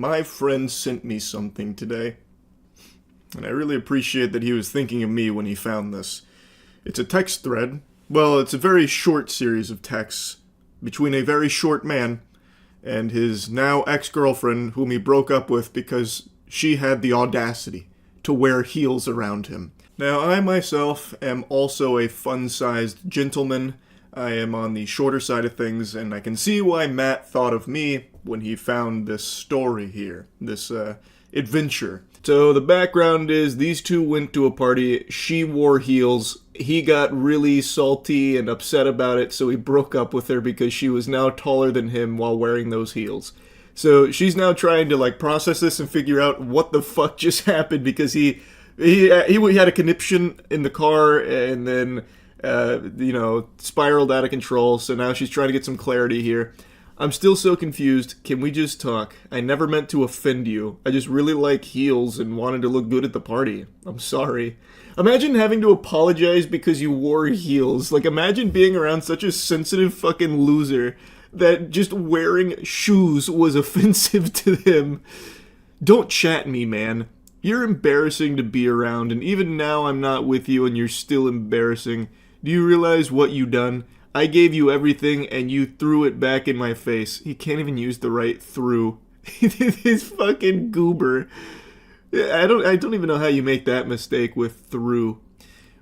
My friend sent me something today, and I really appreciate that he was thinking of me when he found this. It's a text thread. Well, it's a very short series of texts between a very short man and his now ex-girlfriend, whom he broke up with because she had the audacity to wear heels around him. Now, I myself am also a fun-sized gentleman. I am on the shorter side of things, and I can see why Matt thought of me when he found this story here, this adventure. So the background is these two went to a party, she wore heels, he got really salty and upset about it, so he broke up with her because she was now taller than him while wearing those heels. So she's now trying to process this and figure out what the fuck just happened because he had a conniption in the car and then spiraled out of control. So now she's trying to get some clarity here. I'm still so confused. Can we just talk? I never meant to offend you. I just really like heels and wanted to look good at the party. I'm sorry. Imagine having to apologize because you wore heels. Imagine being around such a sensitive fucking loser that just wearing shoes was offensive to him. Don't chat me, man. You're embarrassing to be around, and even now I'm not with you and you're still embarrassing. Do you realize what you done? I gave you everything and you threw it back in my face. He can't even use the right threw. This fucking goober. I don't even know how you make that mistake with threw.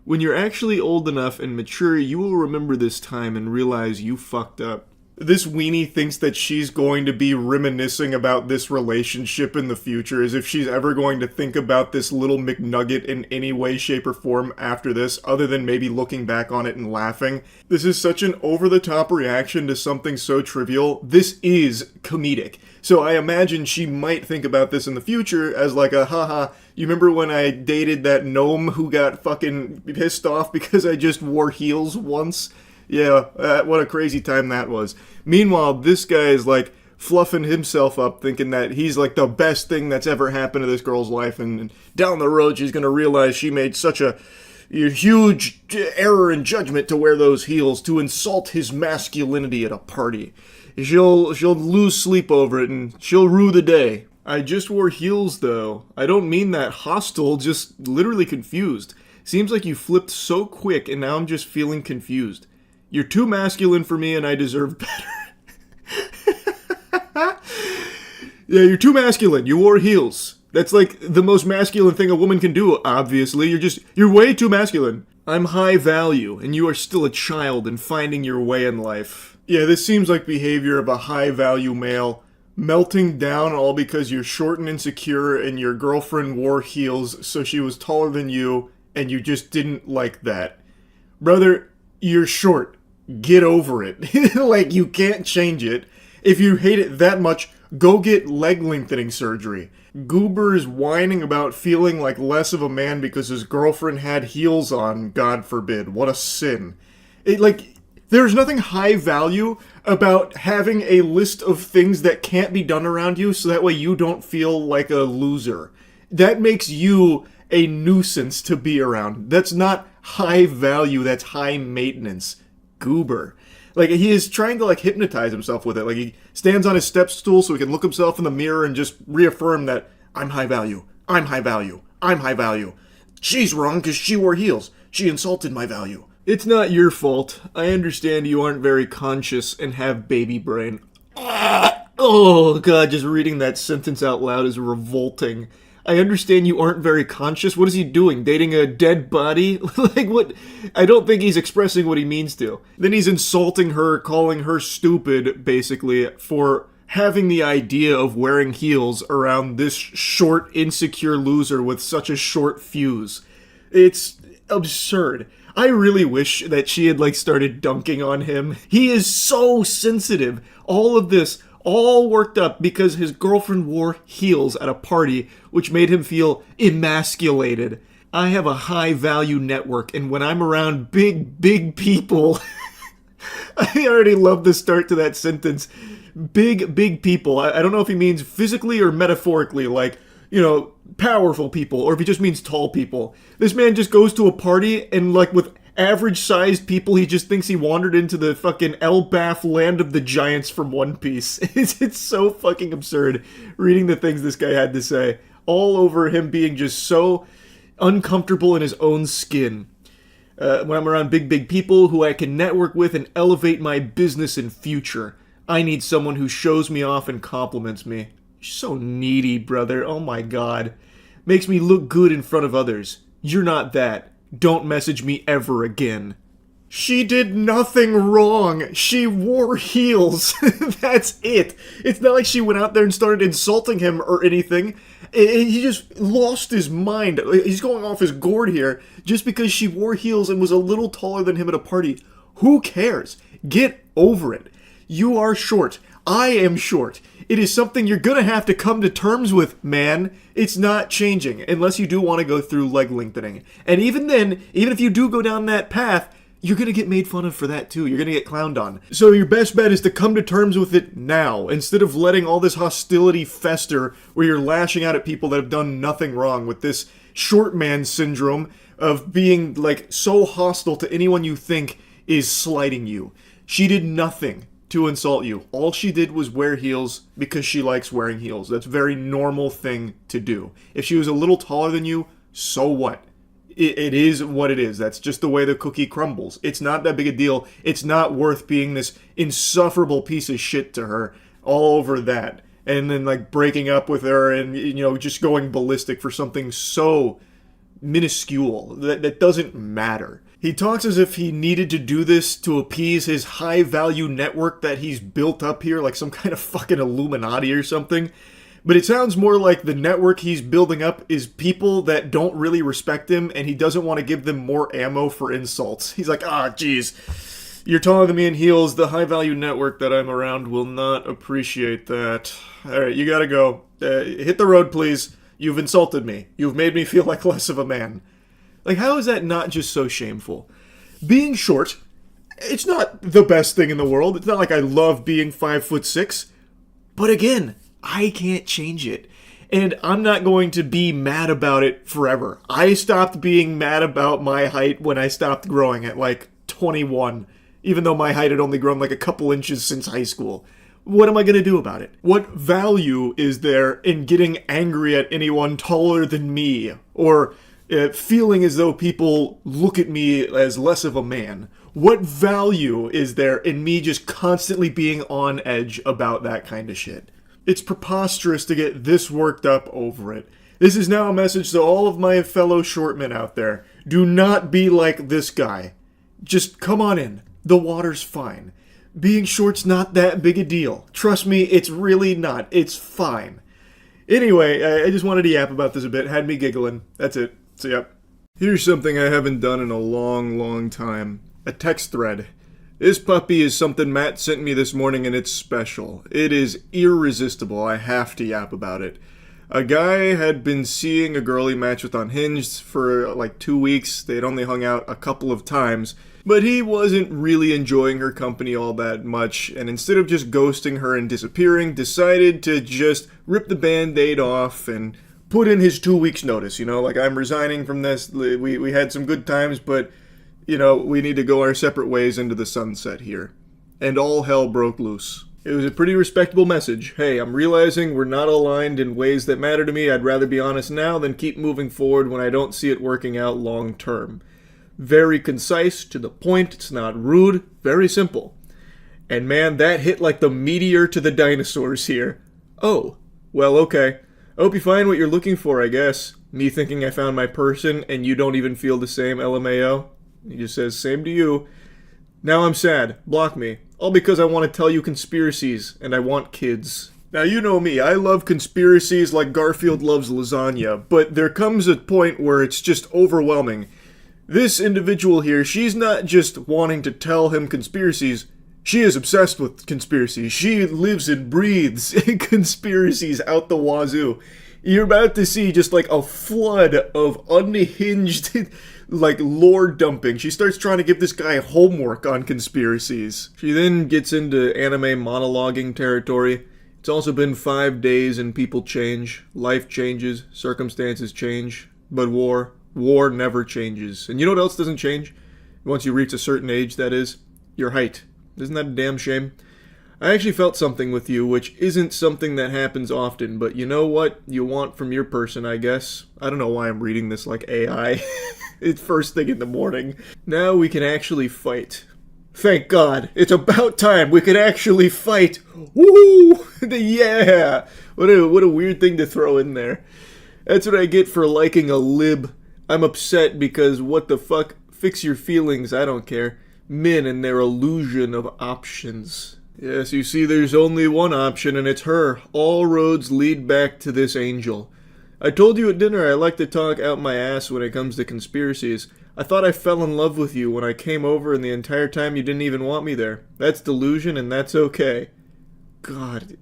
When you're actually old enough and mature, you will remember this time and realize you fucked up. This weenie thinks that she's going to be reminiscing about this relationship in the future, as if she's ever going to think about this little McNugget in any way, shape, or form after this, other than maybe looking back on it and laughing. This is such an over-the-top reaction to something so trivial. This is comedic. So I imagine she might think about this in the future as a haha, you remember when I dated that gnome who got fucking pissed off because I just wore heels once? Yeah, what a crazy time that was. Meanwhile, this guy is fluffing himself up, thinking that he's the best thing that's ever happened to this girl's life, and down the road she's gonna realize she made such a huge error in judgment to wear those heels to insult his masculinity at a party. She'll lose sleep over it, and she'll rue the day. I just wore heels, though. I don't mean that hostile, just literally confused. Seems like you flipped so quick, and now I'm just feeling confused. You're too masculine for me and I deserve better. Yeah, you're too masculine. You wore heels. That's the most masculine thing a woman can do, obviously. You're way too masculine. I'm high value and you are still a child and finding your way in life. Yeah, this seems like behavior of a high value male. Melting down all because you're short and insecure and your girlfriend wore heels so she was taller than you and you just didn't like that. Brother, you're short. Get over it. You can't change it. If you hate it that much, go get leg lengthening surgery. Goober is whining about feeling like less of a man because his girlfriend had heels on, God forbid. What a sin. There's nothing high value about having a list of things that can't be done around you so that way you don't feel like a loser. That makes you a nuisance to be around. That's not high value, that's high maintenance. Goober. He is trying to hypnotize himself with it. He stands on his step stool so he can look himself in the mirror and just reaffirm that I'm high value, I'm high value, I'm high value. She's wrong because she wore heels. She insulted my value. It's not your fault. I understand you aren't very conscious and have baby brain. Oh god, just reading that sentence out loud is revolting. I understand you aren't very conscious. What is he doing? Dating a dead body? What? I don't think he's expressing what he means to. Then he's insulting her, calling her stupid, basically, for having the idea of wearing heels around this short, insecure loser with such a short fuse. It's absurd. I really wish that she had started dunking on him. He is so sensitive. All of this all worked up because his girlfriend wore heels at a party, which made him feel emasculated. I have a high-value network, and when I'm around big people... I already love the start to that sentence. Big people. I don't know if he means physically or metaphorically, powerful people, or if he just means tall people. This man just goes to a party and, with average-sized people he just thinks he wandered into the fucking Elbaf land of the giants from One Piece. It's so fucking absurd reading the things this guy had to say. All over him being just so uncomfortable in his own skin. When I'm around big people who I can network with and elevate my business and future, I need someone who shows me off and compliments me. You're so needy, brother. Oh my god. Makes me look good in front of others. You're not that. Don't message me ever again. She did nothing wrong. She wore heels. That's it. It's not like she went out there and started insulting him or anything. He just lost his mind. He's going off his gourd here just because she wore heels and was a little taller than him at a party. Who cares? Get over it. You are short. I am short. It is something you're gonna have to come to terms with, man. It's not changing, unless you do want to go through leg lengthening. And even then, even if you do go down that path, you're gonna get made fun of for that too. You're gonna get clowned on. So your best bet is to come to terms with it now, instead of letting all this hostility fester where you're lashing out at people that have done nothing wrong with this short man syndrome of being, like, so hostile to anyone you think is slighting you. She did nothing to insult you. All she did was wear heels because she likes wearing heels. That's a very normal thing to do. If she was a little taller than you, so what? It is what it is. That's just the way the cookie crumbles. It's not that big a deal. It's not worth being this insufferable piece of shit to her all over that. And then, like, breaking up with her and, you know, just going ballistic for something so minuscule that doesn't matter. He talks as if he needed to do this to appease his high-value network that he's built up here, like some kind of fucking Illuminati or something. But it sounds more like the network he's building up is people that don't really respect him, and he doesn't want to give them more ammo for insults. He's like, geez, you're taller than me in heels. The high-value network that I'm around will not appreciate that. All right, you gotta go. Hit the road, please. You've insulted me. You've made me feel like less of a man. Like, how is that not just so shameful? Being short, it's not the best thing in the world. It's not like I love being 5'6", but again, I can't change it. And I'm not going to be mad about it forever. I stopped being mad about my height when I stopped growing at like 21, even though my height had only grown like a couple inches since high school. What am I going to do about it? What value is there in getting angry at anyone taller than me? Or feeling as though people look at me as less of a man? What value is there in me just constantly being on edge about that kind of shit? It's preposterous to get this worked up over it. This is now a message to all of my fellow shortmen out there. Do not be like this guy. Just come on in. The water's fine. Being short's not that big a deal. Trust me, it's really not. It's fine. Anyway, I just wanted to yap about this a bit. Had me giggling. That's it. So, yep. Here's something I haven't done in a long time. A text thread. This puppy is something Matt sent me this morning and it's special. It is irresistible. I have to yap about it. A guy had been seeing a girl he matched with on Hinge for like 2 weeks. They had only hung out a couple of times. But he wasn't really enjoying her company all that much, and instead of just ghosting her and disappearing, decided to just rip the band-aid off and put in his 2 weeks notice, you know, like, I'm resigning from this, we had some good times, but, you know, we need to go our separate ways into the sunset here. And all hell broke loose. It was a pretty respectable message. Hey, I'm realizing we're not aligned in ways that matter to me. I'd rather be honest now than keep moving forward when I don't see it working out long term. Very concise, to the point, it's not rude, very simple. And man, that hit like the meteor to the dinosaurs here. Oh, well, okay. I hope you find what you're looking for, I guess. Me thinking I found my person, and you don't even feel the same, LMAO. He just says, same to you. Now I'm sad. Block me. All because I want to tell you conspiracies, and I want kids. Now, you know me, I love conspiracies like Garfield loves lasagna, but there comes a point where it's just overwhelming. This individual here, she's not just wanting to tell him conspiracies, she is obsessed with conspiracies. She lives and breathes conspiracies out the wazoo. You're about to see just like a flood of unhinged, like, lore dumping. She starts trying to give this guy homework on conspiracies. She then gets into anime monologuing territory. It's also been 5 days and people change, life changes, circumstances change, but war never changes. And you know what else doesn't change? Once you reach a certain age, that is. Your height. Isn't that a damn shame? I actually felt something with you, which isn't something that happens often, but you know what you want from your person, I guess. I don't know why I'm reading this like AI. It's first thing in the morning. Now we can actually fight. Thank God. It's about time we could actually fight. Woo! Yeah! What a weird thing to throw in there. That's what I get for liking a lib. I'm upset because what the fuck? Fix your feelings, I don't care. Men and their illusion of options. Yes, you see, there's only one option, and it's her. All roads lead back to this angel. I told you at dinner I like to talk out my ass when it comes to conspiracies. I thought I fell in love with you when I came over, and the entire time you didn't even want me there. That's delusion, and that's okay. God,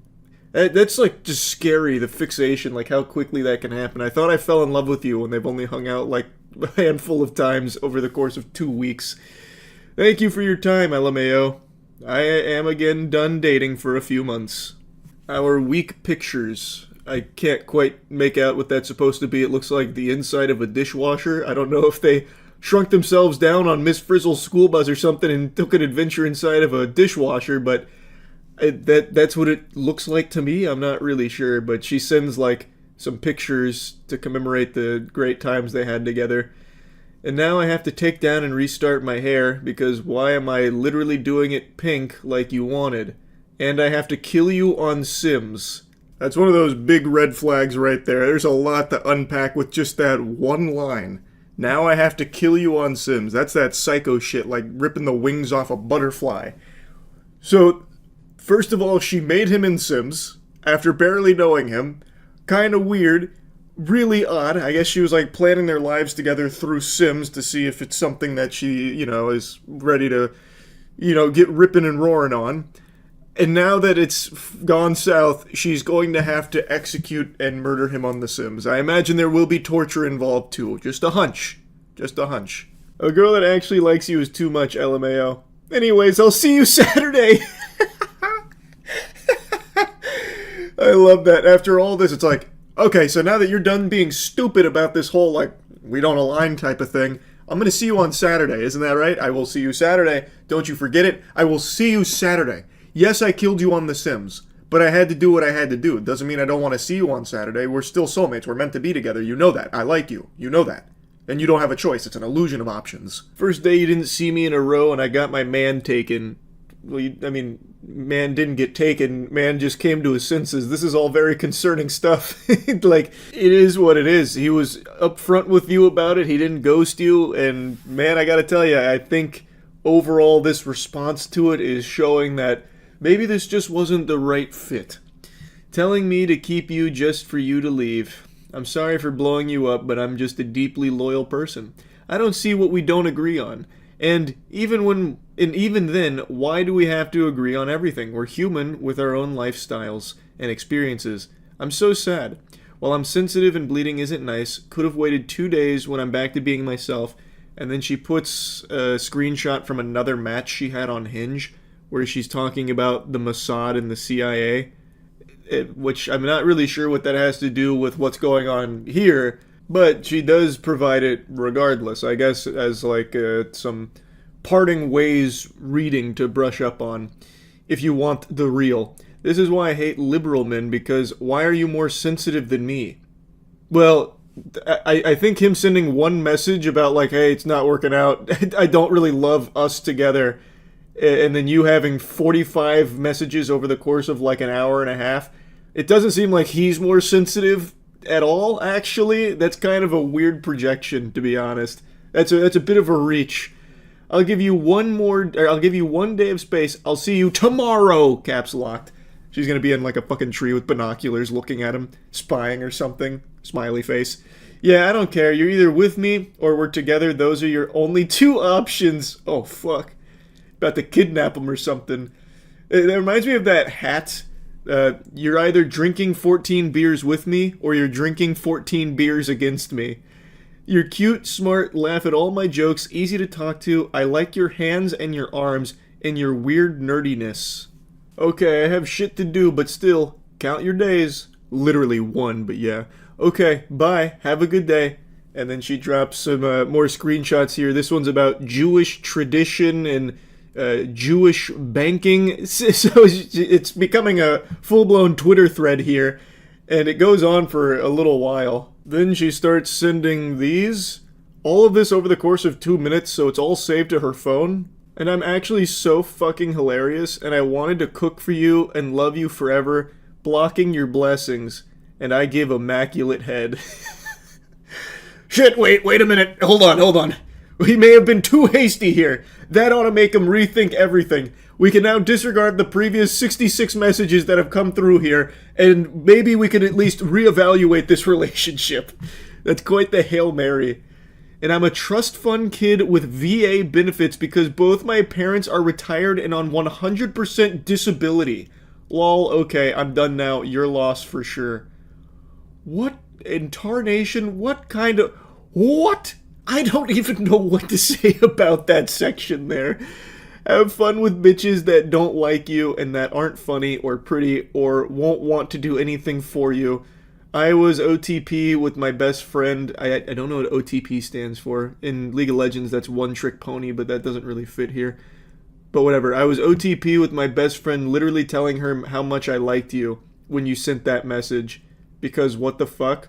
that's like just scary, the fixation, like how quickly that can happen. I thought I fell in love with you when they've only hung out like a handful of times over the course of 2 weeks. Thank you for your time, LMAO. I am again done dating for a few months. Our weak pictures. I can't quite make out what that's supposed to be. It looks like the inside of a dishwasher. I don't know if they shrunk themselves down on Miss Frizzle's school bus or something and took an adventure inside of a dishwasher, but that's what it looks like to me. I'm not really sure, but she sends like some pictures to commemorate the great times they had together. And now I have to take down and restart my hair, because why am I literally doing it pink like you wanted? And I have to kill you on Sims. That's one of those big red flags right there. There's a lot to unpack with just that one line. Now I have to kill you on Sims. That's that psycho shit, like ripping the wings off a butterfly. So, first of all, she made him in Sims, after barely knowing him. Kinda weird. Really odd. I guess she was like planning their lives together through Sims to see if it's something that she, is ready to, get ripping and roaring on. And now that it's gone south, she's going to have to execute and murder him on The Sims. I imagine there will be torture involved too. Just a hunch. Just a hunch. A girl that actually likes you is too much, LMAO. Anyways, I'll see you Saturday! I love that. After all this, it's like, okay, so now that you're done being stupid about this whole, like, we don't align type of thing, I'm gonna see you on Saturday, isn't that right? I will see you Saturday. Don't you forget it. I will see you Saturday. Yes, I killed you on The Sims, but I had to do what I had to do. It doesn't mean I don't want to see you on Saturday. We're still soulmates. We're meant to be together. You know that. I like you. You know that. And you don't have a choice. It's an illusion of options. First day you didn't see me in a row and I got my man taken. Well, man didn't get taken. Man just came to his senses. This is all very concerning stuff. Like, it is what it is. He was upfront with you about it. He didn't ghost you. And, man, I gotta tell you, I think overall this response to it is showing that maybe this just wasn't the right fit. Telling me to keep you just for you to leave. I'm sorry for blowing you up, but I'm just a deeply loyal person. I don't see what we don't agree on. And even then, why do we have to agree on everything? We're human with our own lifestyles and experiences. I'm so sad. While I'm sensitive and bleeding isn't nice, could have waited 2 days when I'm back to being myself. And then she puts a screenshot from another match she had on Hinge, where she's talking about the Mossad and the CIA, which I'm not really sure what that has to do with what's going on here, but she does provide it regardless, I guess, as like some parting ways reading to brush up on, if you want the real. This is why I hate liberal men, because why are you more sensitive than me? Well, I think him sending one message about like, hey, it's not working out, I don't really love us together, and then you having 45 messages over the course of like an hour and a half, it doesn't seem like he's more sensitive at all, actually. That's kind of a weird projection, to be honest. That's a bit of a reach. I'll give you one day of space. I'll see you tomorrow, caps locked. She's gonna be in like a fucking tree with binoculars looking at him, spying or something. Smiley face. Yeah, I don't care. You're either with me or we're together. Those are your only two options. Oh, fuck. About to kidnap him or something. It reminds me of that hat. You're either drinking 14 beers with me or you're drinking 14 beers against me. You're cute, smart, laugh at all my jokes, easy to talk to. I like your hands and your arms and your weird nerdiness. Okay, I have shit to do, but still, count your days. Literally one, but yeah. Okay, bye. Have a good day. And then she drops some more screenshots here. This one's about Jewish tradition and Jewish banking. So it's becoming a full-blown Twitter thread here. And it goes on for a little while. Then she starts sending these. All of this over the course of 2 minutes, so it's all saved to her phone. And I'm actually so fucking hilarious, and I wanted to cook for you and love you forever, blocking your blessings, and I give immaculate head. Shit, wait a minute. Hold on. We may have been too hasty here. That ought to make him rethink everything. We can now disregard the previous 66 messages that have come through here, and maybe we can at least reevaluate this relationship. That's quite the Hail Mary. And I'm a trust fund kid with VA benefits because both my parents are retired and on 100% disability. Lol, okay, I'm done now. Your loss for sure. What in tarnation? What kind of... What? I don't even know what to say about that section there. Have fun with bitches that don't like you and that aren't funny or pretty or won't want to do anything for you. I was OTP with my best friend. I don't know what OTP stands for. In League of Legends, that's one trick pony, but that doesn't really fit here. But whatever. I was OTP with my best friend, literally telling her how much I liked you when you sent that message. Because what the fuck?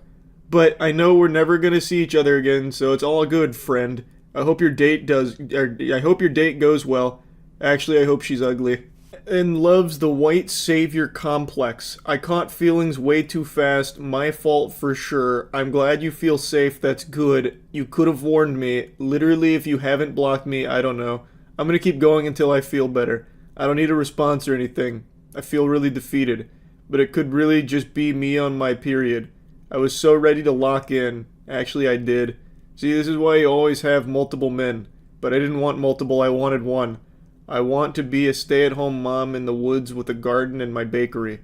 But I know we're never gonna see each other again, so it's all good, friend. I hope your date goes well. Actually, I hope she's ugly. And loves the white savior complex. I caught feelings way too fast. My fault for sure. I'm glad you feel safe. That's good. You could have warned me. Literally, if you haven't blocked me, I don't know. I'm gonna keep going until I feel better. I don't need a response or anything. I feel really defeated. But it could really just be me on my period. I was so ready to lock in. Actually, I did. See, this is why you always have multiple men. But I didn't want multiple, I wanted one. I want to be a stay-at-home mom in the woods with a garden and my bakery.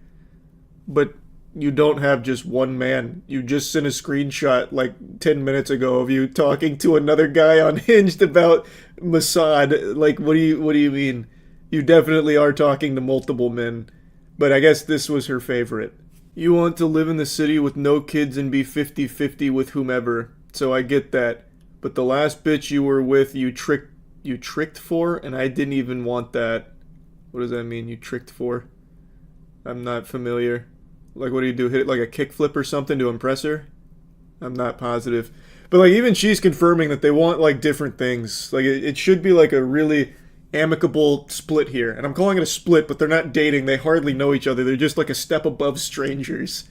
But you don't have just one man. You just sent a screenshot like 10 minutes ago of you talking to another guy on Hinged about Mossad. Like, what do you mean? You definitely are talking to multiple men. But I guess this was her favorite. You want to live in the city with no kids and be 50-50 with whomever. So I get that. But the last bitch you were with, you tricked for, and I didn't even want that. What does that mean, you tricked for? I'm not familiar. Like, what do you do? Hit it like a kickflip or something to impress her? I'm not positive. But, like, even she's confirming that they want, like, different things. Like, it should be, like, a really amicable split here. And I'm calling it a split, but they're not dating. They hardly know each other. They're just, like, a step above strangers.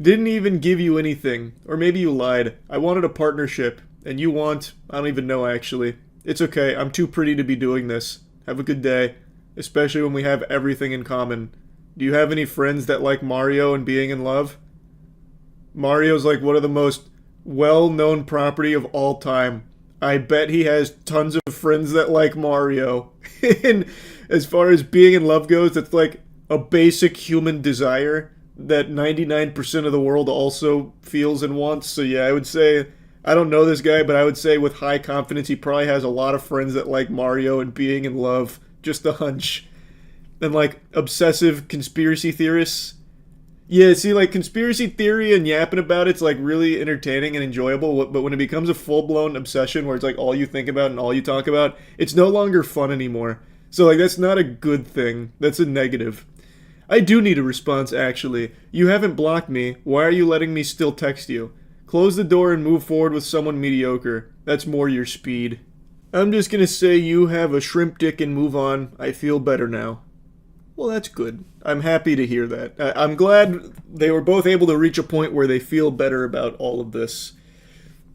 Didn't even give you anything. Or maybe you lied. I wanted a partnership. And you want... I don't even know, actually. It's okay, I'm too pretty to be doing this. Have a good day. Especially when we have everything in common. Do you have any friends that like Mario and being in love? Mario's like one of the most well-known property of all time. I bet he has tons of friends that like Mario. And as far as being in love goes, it's like a basic human desire that 99% of the world also feels and wants. So yeah, I would say... I don't know this guy, but I would say with high confidence he probably has a lot of friends that like Mario and being in love. Just a hunch. And like obsessive conspiracy theorists. Yeah, see, like conspiracy theory and yapping about it's like really entertaining and enjoyable, but when it becomes a full-blown obsession where it's like all you think about and all you talk about, it's no longer fun anymore. So like that's not a good thing. That's a negative. I do need a response, actually. You haven't blocked me. Why are you letting me still text you? Close the door and move forward with someone mediocre. That's more your speed. I'm just gonna say you have a shrimp dick and move on. I feel better now. Well, that's good. I'm happy to hear that. I'm glad they were both able to reach a point where they feel better about all of this.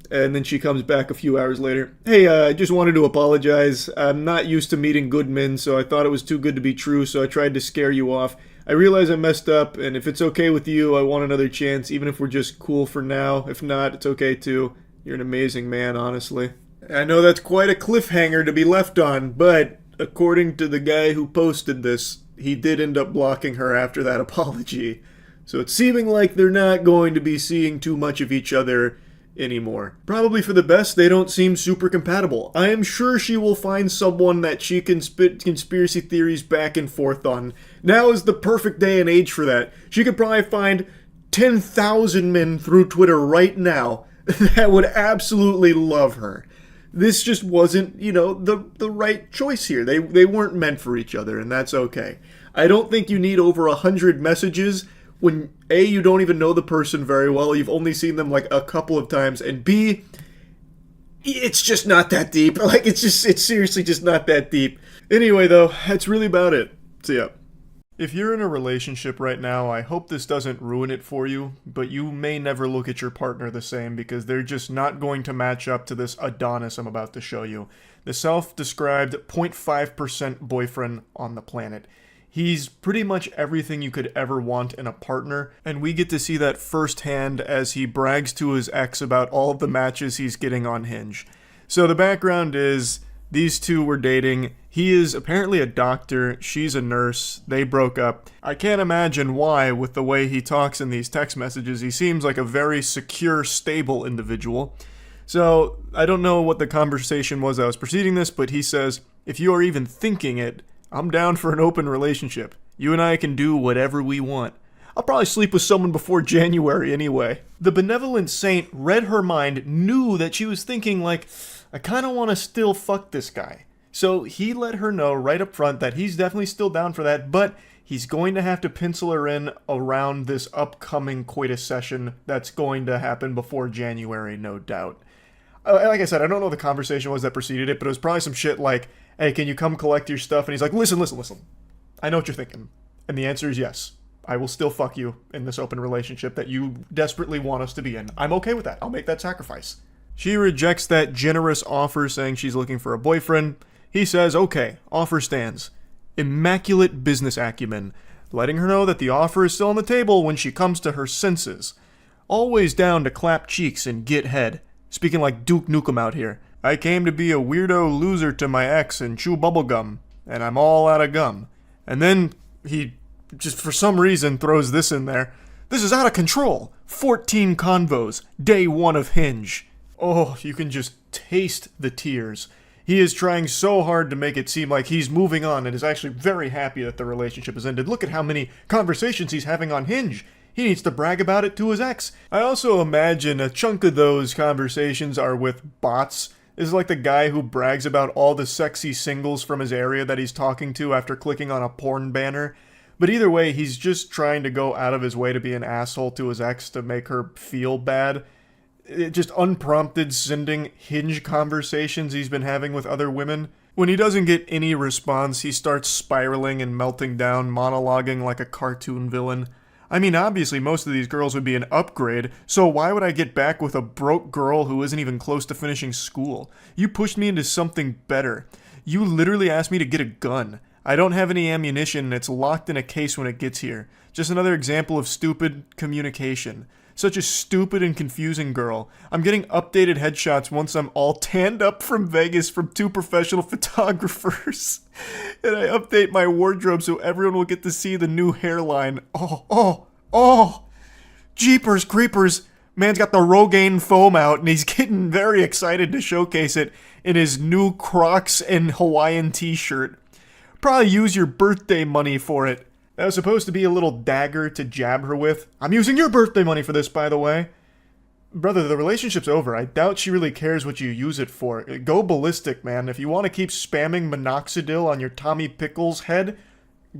And then she comes back a few hours later. Hey, I just wanted to apologize. I'm not used to meeting good men, so I thought it was too good to be true, so I tried to scare you off. I realize I messed up, and if it's okay with you, I want another chance, even if we're just cool for now. If not, it's okay too. You're an amazing man, honestly. I know that's quite a cliffhanger to be left on, but according to the guy who posted this, he did end up blocking her after that apology. So it's seeming like they're not going to be seeing too much of each other anymore. Probably for the best, they don't seem super compatible. I am sure she will find someone that she can spit conspiracy theories back and forth on. Now is the perfect day and age for that. She could probably find 10,000 men through Twitter right now that would absolutely love her. This just wasn't, the right choice here. They weren't meant for each other, and that's okay. I don't think you need over 100 messages when A, you don't even know the person very well, you've only seen them like a couple of times, and B, it's just not that deep. Like, it's seriously just not that deep. Anyway, though, that's really about it. So yeah. If you're in a relationship right now, I hope this doesn't ruin it for you, but you may never look at your partner the same because they're just not going to match up to this Adonis I'm about to show you. The self-described 0.5% boyfriend on the planet. He's pretty much everything you could ever want in a partner, and we get to see that firsthand as he brags to his ex about all of the matches he's getting on Hinge. So the background is, these two were dating. He is apparently a doctor, she's a nurse, they broke up. I can't imagine why with the way he talks in these text messages. He seems like a very secure, stable individual. So, I don't know what the conversation was that was preceding this, but he says, if you are even thinking it, I'm down for an open relationship. You and I can do whatever we want. I'll probably sleep with someone before January anyway. The benevolent saint read her mind, knew that she was thinking like, I kind of want to still fuck this guy. So he let her know right up front that he's definitely still down for that, but he's going to have to pencil her in around this upcoming coitus session that's going to happen before January, no doubt. Like I said, I don't know what the conversation was that preceded it, but it was probably some shit like, hey, can you come collect your stuff? And he's like, listen. I know what you're thinking. And the answer is yes. I will still fuck you in this open relationship that you desperately want us to be in. I'm okay with that. I'll make that sacrifice. She rejects that generous offer, saying she's looking for a boyfriend. He says, okay, offer stands. Immaculate business acumen, letting her know that the offer is still on the table when she comes to her senses. Always down to clap cheeks and get head. Speaking like Duke Nukem out here. I came to be a weirdo loser to my ex and chew bubblegum, and I'm all out of gum. And then he just for some reason throws this in there. This is out of control. 14 convos, day 1 of Hinge. Oh, you can just taste the tears. He is trying so hard to make it seem like he's moving on and is actually very happy that the relationship has ended. Look at how many conversations he's having on Hinge. He needs to brag about it to his ex. I also imagine a chunk of those conversations are with bots. This is like the guy who brags about all the sexy singles from his area that he's talking to after clicking on a porn banner. But either way, he's just trying to go out of his way to be an asshole to his ex to make her feel bad. Just unprompted sending Hinge conversations he's been having with other women. When he doesn't get any response, he starts spiraling and melting down, monologuing like a cartoon villain. I mean, obviously most of these girls would be an upgrade, so why would I get back with a broke girl who isn't even close to finishing school? You pushed me into something better. You literally asked me to get a gun. I don't have any ammunition and it's locked in a case when it gets here. Just another example of stupid communication. Such a stupid and confusing girl. I'm getting updated headshots once I'm all tanned up from Vegas from 2 professional photographers. And I update my wardrobe so everyone will get to see the new hairline. Oh. Jeepers creepers. Man's got the Rogaine foam out and he's getting very excited to showcase it in his new Crocs and Hawaiian t-shirt. Probably use your birthday money for it. That was supposed to be a little dagger to jab her with. I'm using your birthday money for this, by the way. Brother, the relationship's over. I doubt she really cares what you use it for. Go ballistic, man. If you want to keep spamming minoxidil on your Tommy Pickles head,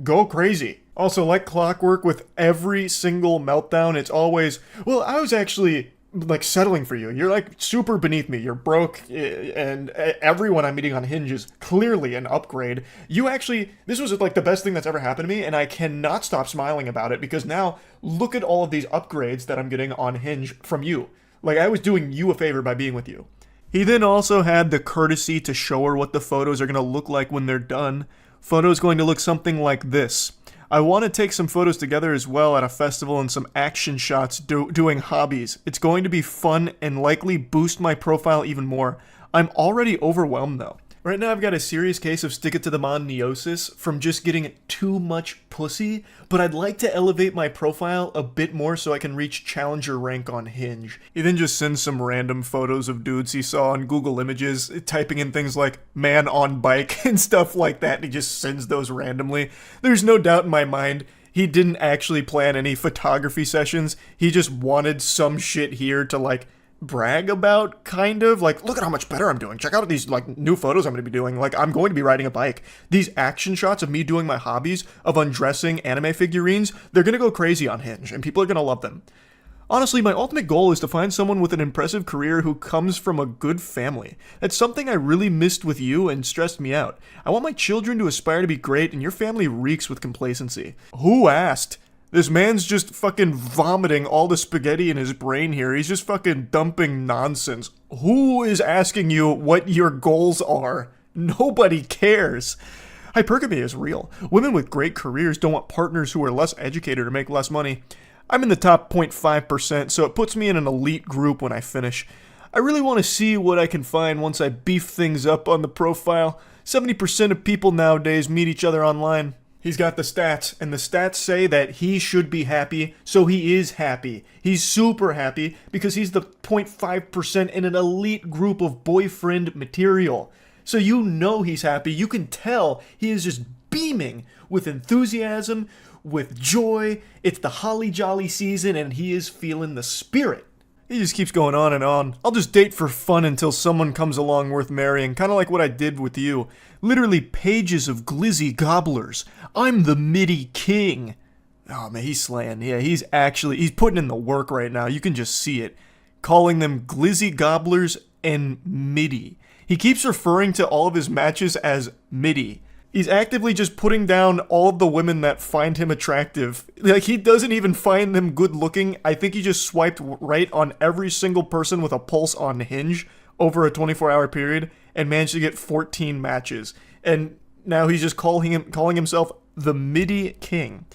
go crazy. Also, like clockwork with every single meltdown, it's always, well, I was actually like settling for you. You're like super beneath me. You're broke, and everyone I'm meeting on Hinge is clearly an upgrade. This was like the best thing that's ever happened to me, and I cannot stop smiling about it because now look at all of these upgrades that I'm getting on Hinge from you. Like I was doing you a favor by being with you. He then also had the courtesy to show her what the photos are going to look like when they're done. Photos going to look something like this. I want to take some photos together as well at a festival and some action shots doing hobbies. It's going to be fun and likely boost my profile even more. I'm already overwhelmed though. Right now I've got a serious case of stick-it-to-the-man-neosis from just getting too much pussy, but I'd like to elevate my profile a bit more so I can reach challenger rank on Hinge. He then just sends some random photos of dudes he saw on Google Images, typing in things like man on bike and stuff like that, and he just sends those randomly. There's no doubt in my mind he didn't actually plan any photography sessions. He just wanted some shit here to like brag about, kind of. Like, look at how much better I'm doing. Check out these, like, new photos I'm going to be doing. Like, I'm going to be riding a bike. These action shots of me doing my hobbies, of undressing anime figurines, they're going to go crazy on Hinge, and people are going to love them. Honestly, my ultimate goal is to find someone with an impressive career who comes from a good family. That's something I really missed with you and stressed me out. I want my children to aspire to be great, and your family reeks with complacency. Who asked? This man's just fucking vomiting all the spaghetti in his brain here. He's just fucking dumping nonsense. Who is asking you what your goals are? Nobody cares. Hypergamy is real. Women with great careers don't want partners who are less educated or make less money. I'm in the top 0.5%, so it puts me in an elite group when I finish. I really want to see what I can find once I beef things up on the profile. 70% of people nowadays meet each other online. He's got the stats, and the stats say that he should be happy, so he is happy. He's super happy because he's the 0.5% in an elite group of boyfriend material. So you know he's happy. You can tell he is just beaming with enthusiasm, with joy. It's the holly jolly season, and he is feeling the spirit. He just keeps going on and on. I'll just date for fun until someone comes along worth marrying, kind of like what I did with you. Literally pages of glizzy gobblers. I'm the MIDI king. Oh man, he's slaying. Yeah, he's putting in the work right now. You can just see it. Calling them glizzy gobblers and MIDI. He keeps referring to all of his matches as MIDI. He's actively just putting down all of the women that find him attractive. Like, he doesn't even find them good looking. I think he just swiped right on every single person with a pulse on Hinge over a 24-hour period and managed to get 14 matches. And now he's just calling himself the MIDI king.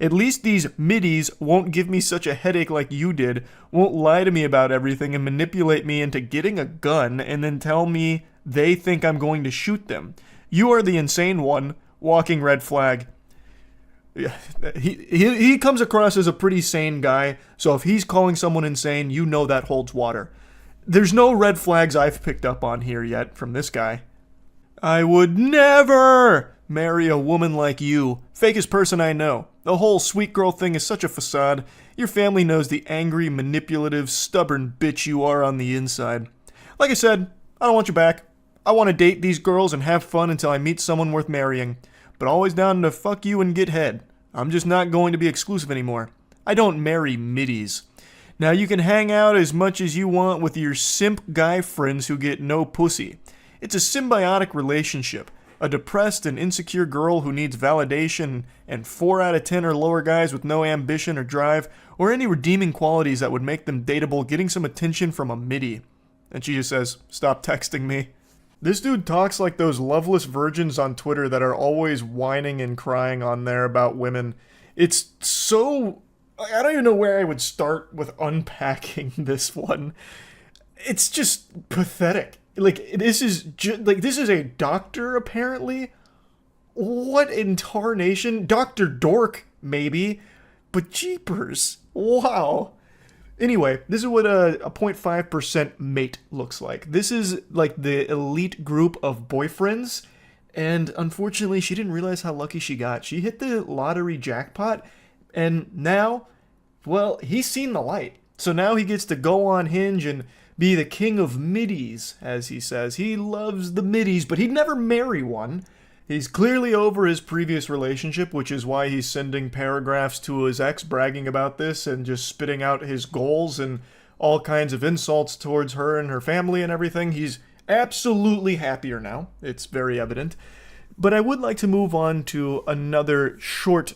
At least these middies won't give me such a headache like you did, won't lie to me about everything and manipulate me into getting a gun and then tell me they think I'm going to shoot them. You are the insane one, walking red flag. Yeah, he comes across as a pretty sane guy, so if he's calling someone insane, you know that holds water. There's no red flags I've picked up on here yet from this guy. I would never marry a woman like you. Fakest person I know. The whole sweet girl thing is such a facade. Your family knows the angry, manipulative, stubborn bitch you are on the inside. Like I said, I don't want you back. I want to date these girls and have fun until I meet someone worth marrying. But always down to fuck you and get head. I'm just not going to be exclusive anymore. I don't marry middies. Now you can hang out as much as you want with your simp guy friends who get no pussy. It's a symbiotic relationship. A depressed and insecure girl who needs validation and 4 out of 10 or lower guys with no ambition or drive or any redeeming qualities that would make them dateable getting some attention from a middie. And she just says, stop texting me. This dude talks like those loveless virgins on Twitter that are always whining and crying on there about women. It's so... I don't even know where I would start with unpacking this one. It's just pathetic. Like, this is a doctor, apparently? What in tarnation? Dr. Dork, maybe? But jeepers. Wow. Anyway, this is what a 0.5% mate looks like. This is like the elite group of boyfriends, and unfortunately she didn't realize how lucky she got. She hit the lottery jackpot, and now, well, he's seen the light. So now he gets to go on Hinge and be the king of middies, as he says. He loves the middies, but he'd never marry one. He's clearly over his previous relationship, which is why he's sending paragraphs to his ex bragging about this and just spitting out his goals and all kinds of insults towards her and her family and everything. He's absolutely happier now. It's very evident. But I would like to move on to another short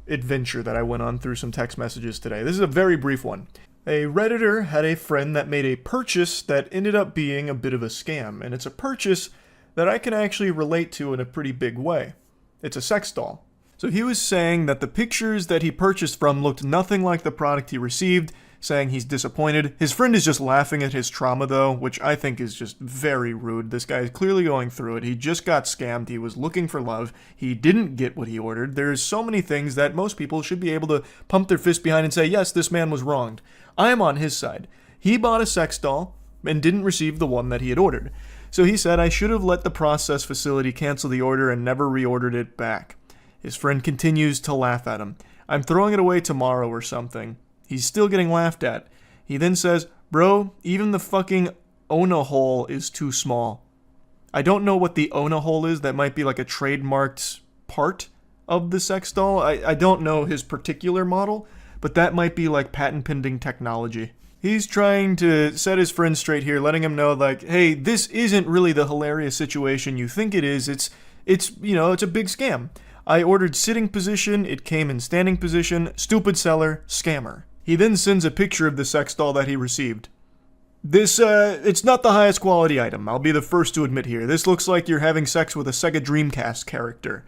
adventure that I went on through some text messages today. This is a very brief one. A Redditor had a friend that made a purchase that ended up being a bit of a scam, and it's a purchase that I can actually relate to in a pretty big way. It's a sex doll. So he was saying that the pictures that he purchased from looked nothing like the product he received, saying he's disappointed. His friend is just laughing at his trauma though, which I think is just very rude. This guy is clearly going through it. He just got scammed. He was looking for love. He didn't get what he ordered. There's so many things that most people should be able to pump their fist behind and say, yes, this man was wronged. I am on his side. He bought a sex doll and didn't receive the one that he had ordered. So he said, I should have let the process facility cancel the order and never reordered it back. His friend continues to laugh at him. I'm throwing it away tomorrow or something. He's still getting laughed at. He then says, Bro, even the fucking Ona hole is too small. I don't know what the Ona hole is. That might be like a trademarked part of the sex doll. I don't know his particular model, but that might be like patent pending technology. He's trying to set his friend straight here, letting him know like, hey, this isn't really the hilarious situation you think it is. It's a big scam. I ordered sitting position, it came in standing position, stupid seller, scammer. He then sends a picture of the sex doll that he received. It's not the highest quality item, I'll be the first to admit here. This looks like you're having sex with a Sega Dreamcast character.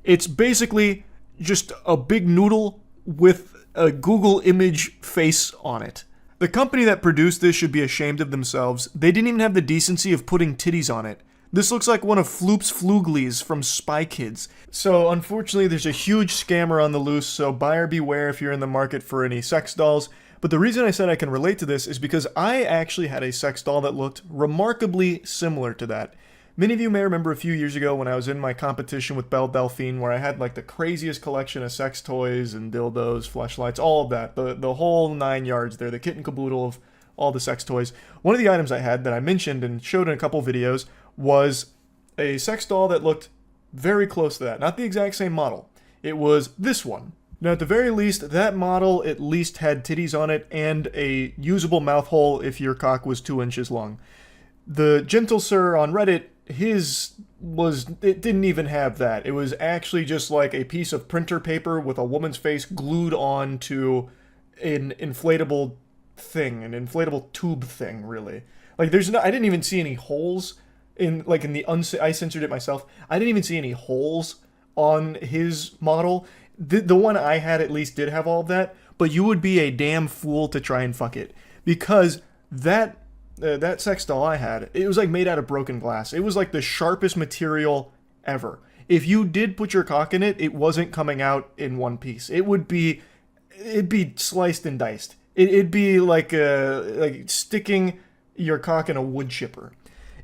It's basically just a big noodle with a Google image face on it. The company that produced this should be ashamed of themselves. They didn't even have the decency of putting titties on it. This looks like one of Floop's Fluglies from Spy Kids. So unfortunately there's a huge scammer on the loose, so buyer beware if you're in the market for any sex dolls. But the reason I said I can relate to this is because I actually had a sex doll that looked remarkably similar to that. Many of you may remember a few years ago when I was in my competition with Belle Delphine, where I had like the craziest collection of sex toys and dildos, fleshlights, all of that. The whole 9 yards there, the kit and caboodle of all the sex toys. One of the items I had that I mentioned and showed in a couple videos was a sex doll that looked very close to that. Not the exact same model. It was this one. Now, at the very least, that model at least had titties on it and a usable mouth hole if your cock was 2 inches long. The Gentle Sir on Reddit, it didn't even have that. It was actually just like a piece of printer paper with a woman's face glued on to an inflatable thing, an inflatable tube thing, really. Like, I didn't even see any holes I censored it myself. I didn't even see any holes on his model. The one I had at least did have all of that, but you would be a damn fool to try and fuck it. Because that sex doll I had, it was like made out of broken glass. It was like the sharpest material ever. If you did put your cock in it, it wasn't coming out in one piece. It'd be sliced and diced. It'd be like sticking your cock in a wood chipper.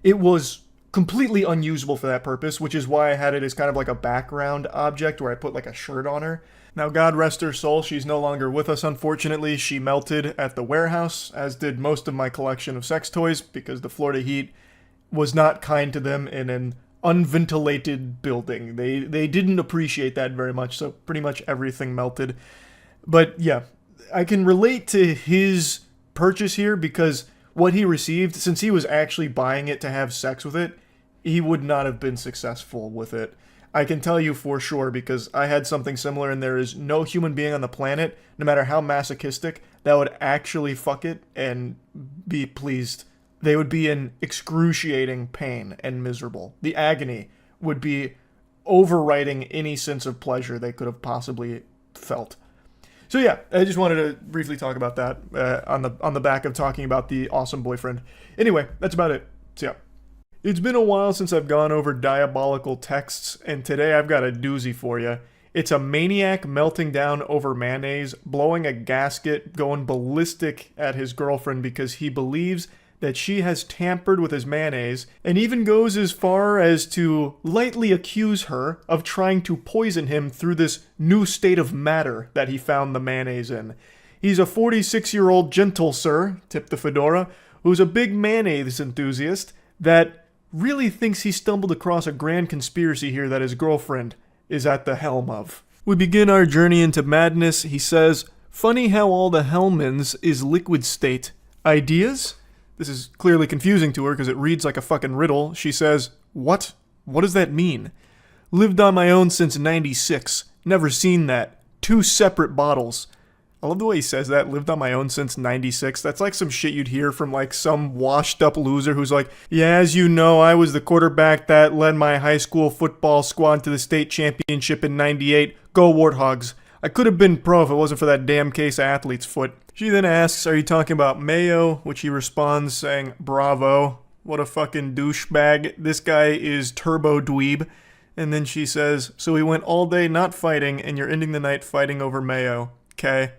It was completely unusable for that purpose, which is why I had it as kind of like a background object where I put like a shirt on her. Now, God rest her soul, she's no longer with us, unfortunately. She melted at the warehouse, as did most of my collection of sex toys, because the Florida heat was not kind to them in an unventilated building. They didn't appreciate that very much, so pretty much everything melted. But yeah, I can relate to his purchase here because what he received, since he was actually buying it to have sex with it, he would not have been successful with it. I can tell you for sure because I had something similar and there is no human being on the planet, no matter how masochistic, that would actually fuck it and be pleased. They would be in excruciating pain and miserable. The agony would be overriding any sense of pleasure they could have possibly felt. So yeah, I just wanted to briefly talk about that on the back of talking about the awesome boyfriend. Anyway, that's about it. So yeah. It's been a while since I've gone over diabolical texts, and today I've got a doozy for you. It's a maniac melting down over mayonnaise, blowing a gasket, going ballistic at his girlfriend because he believes that she has tampered with his mayonnaise, and even goes as far as to lightly accuse her of trying to poison him through this new state of matter that he found the mayonnaise in. He's a 46-year-old Gentle Sir, tip the fedora, who's a big mayonnaise enthusiast that really thinks he stumbled across a grand conspiracy here that his girlfriend is at the helm of. We begin our journey into madness. He says, "Funny how all the Hellmans is liquid state. Ideas?" This is clearly confusing to her because it reads like a fucking riddle. She says, "What? What does that mean?" "Lived on my own since 96. Never seen that. 2 separate bottles." I love the way he says that, lived on my own since 96. That's like some shit you'd hear from like some washed up loser who's like, "Yeah, as you know, I was the quarterback that led my high school football squad to the state championship in 98. Go Warthogs. I could have been pro if it wasn't for that damn case of athlete's foot." She then asks, "Are you talking about Mayo?" Which he responds saying, "Bravo. What a fucking douchebag. This guy is turbo dweeb." And then she says, "So we went all day not fighting and you're ending the night fighting over Mayo. Okay."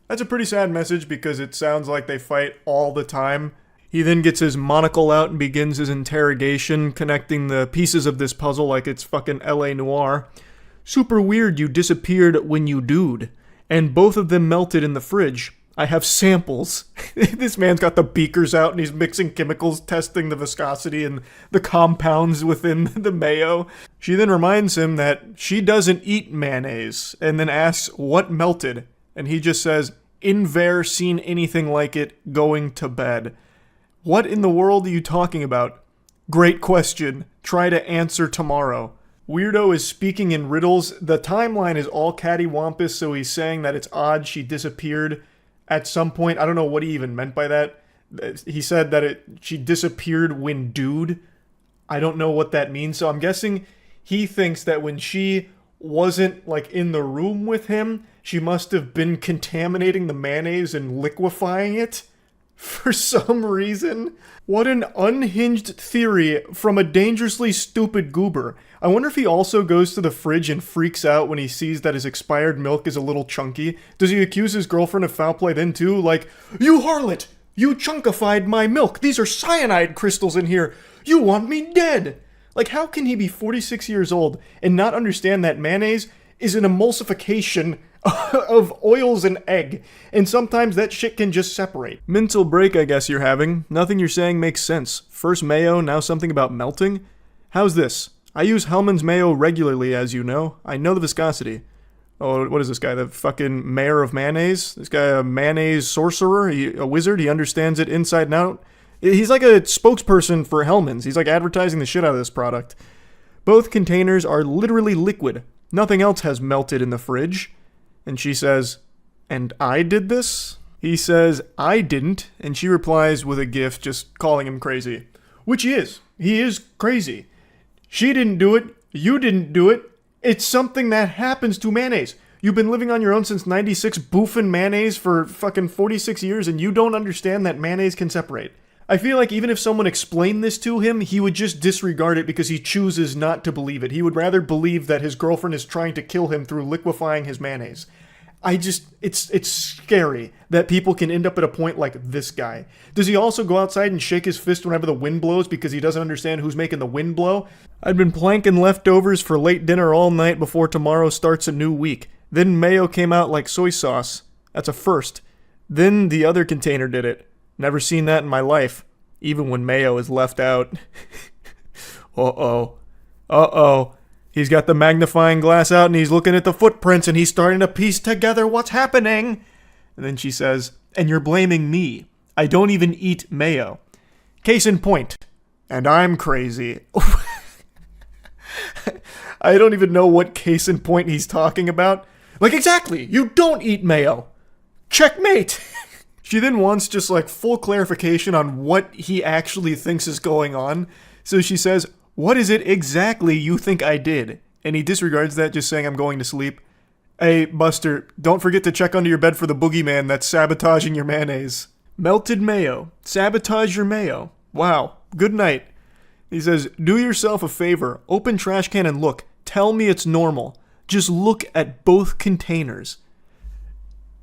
That's a pretty sad message because it sounds like they fight all the time. He then gets his monocle out and begins his interrogation, connecting the pieces of this puzzle like it's fucking LA Noire. "Super weird you disappeared when you dude, and both of them melted in the fridge. I have samples. This man's got the beakers out and he's mixing chemicals, testing the viscosity and the compounds within the mayo. She then reminds him that she doesn't eat mayonnaise and then asks what melted. And he just says, "Inver seen anything like it, going to bed." What in the world are you talking about? Great question. Try to answer tomorrow. Weirdo is speaking in riddles. The timeline is all cattywampus, so he's saying that it's odd she disappeared at some point. I don't know what he even meant by that. He said that she disappeared when dude. I don't know what that means, so I'm guessing he thinks that when she wasn't like in the room with him, she must have been contaminating the mayonnaise and liquefying it for some reason. What an unhinged theory from a dangerously stupid goober. I wonder if he also goes to the fridge and freaks out when he sees that his expired milk is a little chunky. Does he accuse his girlfriend of foul play then too? Like, "You harlot! You chunkified my milk! These are cyanide crystals in here! You want me dead!" Like, how can he be 46 years old and not understand that mayonnaise is an emulsification of oils and egg, and sometimes that shit can just separate? Mental break, I guess you're having. Nothing you're saying makes sense. First mayo, now something about melting? How's this? I use Hellmann's mayo regularly, as you know. I know the viscosity. Oh, what is this guy? The fucking mayor of mayonnaise? This guy a mayonnaise sorcerer? A wizard? He understands it inside and out? He's like a spokesperson for Hellmann's. He's like advertising the shit out of this product. Both containers are literally liquid. Nothing else has melted in the fridge. And she says, "And I did this?" He says, "I didn't." And she replies with a gif just calling him crazy. Which he is. He is crazy. She didn't do it. You didn't do it. It's something that happens to mayonnaise. You've been living on your own since 96, boofing mayonnaise for fucking 46 years, and you don't understand that mayonnaise can separate. I feel like even if someone explained this to him, he would just disregard it because he chooses not to believe it. He would rather believe that his girlfriend is trying to kill him through liquefying his mayonnaise. It's scary that people can end up at a point like this guy. Does he also go outside and shake his fist whenever the wind blows because he doesn't understand who's making the wind blow? I'd been planking leftovers for late dinner all night before tomorrow starts a new week. Then mayo came out like soy sauce. That's a first. Then the other container did it. Never seen that in my life, even when mayo is left out. Uh-oh. Uh-oh. He's got the magnifying glass out and he's looking at the footprints and he's starting to piece together what's happening. And then she says, "And you're blaming me. I don't even eat mayo. Case in point. And I'm crazy." I don't even know what case in point he's talking about. Like, exactly. You don't eat mayo. Checkmate. She then wants just like full clarification on what he actually thinks is going on. So she says, "What is it exactly you think I did?" And he disregards that, just saying, "I'm going to sleep." Hey, Buster, don't forget to check under your bed for the boogeyman that's sabotaging your mayonnaise. Melted mayo. Sabotage your mayo. Wow. Good night. He says, "Do yourself a favor. Open trash can and look. Tell me it's normal. Just look at both containers."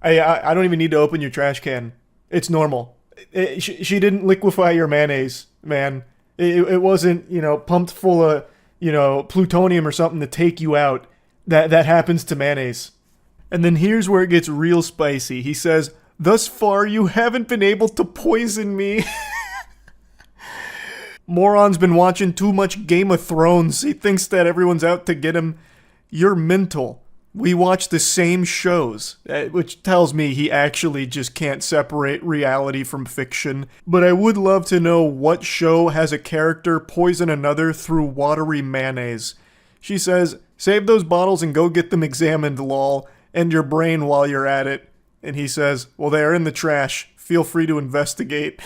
I don't even need to open your trash can. It's normal. She didn't liquefy your mayonnaise, man. It wasn't, pumped full of, plutonium or something to take you out. That happens to mayonnaise. And then here's where it gets real spicy. He says, "Thus far, you haven't been able to poison me." Moron's been watching too much Game of Thrones. He thinks that everyone's out to get him. You're mental. We watch the same shows, which tells me he actually just can't separate reality from fiction. But I would love to know what show has a character poison another through watery mayonnaise. She says, "Save those bottles and go get them examined, lol. End your brain while you're at it." And he says, "Well, they are in the trash. Feel free to investigate."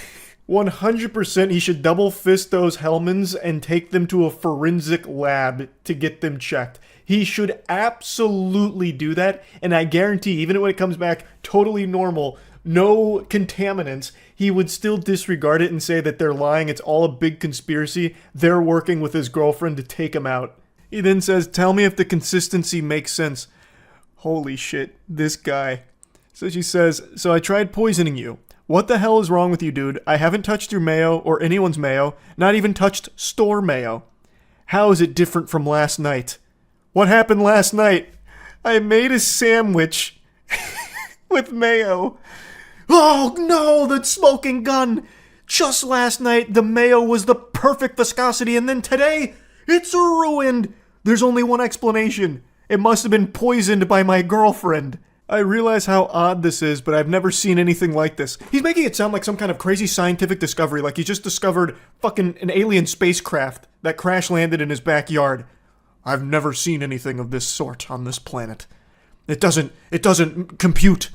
100% he should double fist those Hellmann's and take them to a forensic lab to get them checked. He should absolutely do that, and I guarantee, even when it comes back totally normal, no contaminants, he would still disregard it and say that they're lying, it's all a big conspiracy, they're working with his girlfriend to take him out. He then says, "Tell me if the consistency makes sense." Holy shit, this guy. So she says, "So I tried poisoning you. What the hell is wrong with you, dude? I haven't touched your mayo or anyone's mayo, not even touched store mayo. How is it different from last night?" What happened last night? I made a sandwich with mayo. Oh no, the smoking gun! Just last night, the mayo was the perfect viscosity, and then today, it's ruined! There's only one explanation. It must have been poisoned by my girlfriend. I realize how odd this is, but I've never seen anything like this. He's making it sound like some kind of crazy scientific discovery, like he just discovered fucking an alien spacecraft that crash landed in his backyard. I've never seen anything of this sort on this planet. It doesn't compute.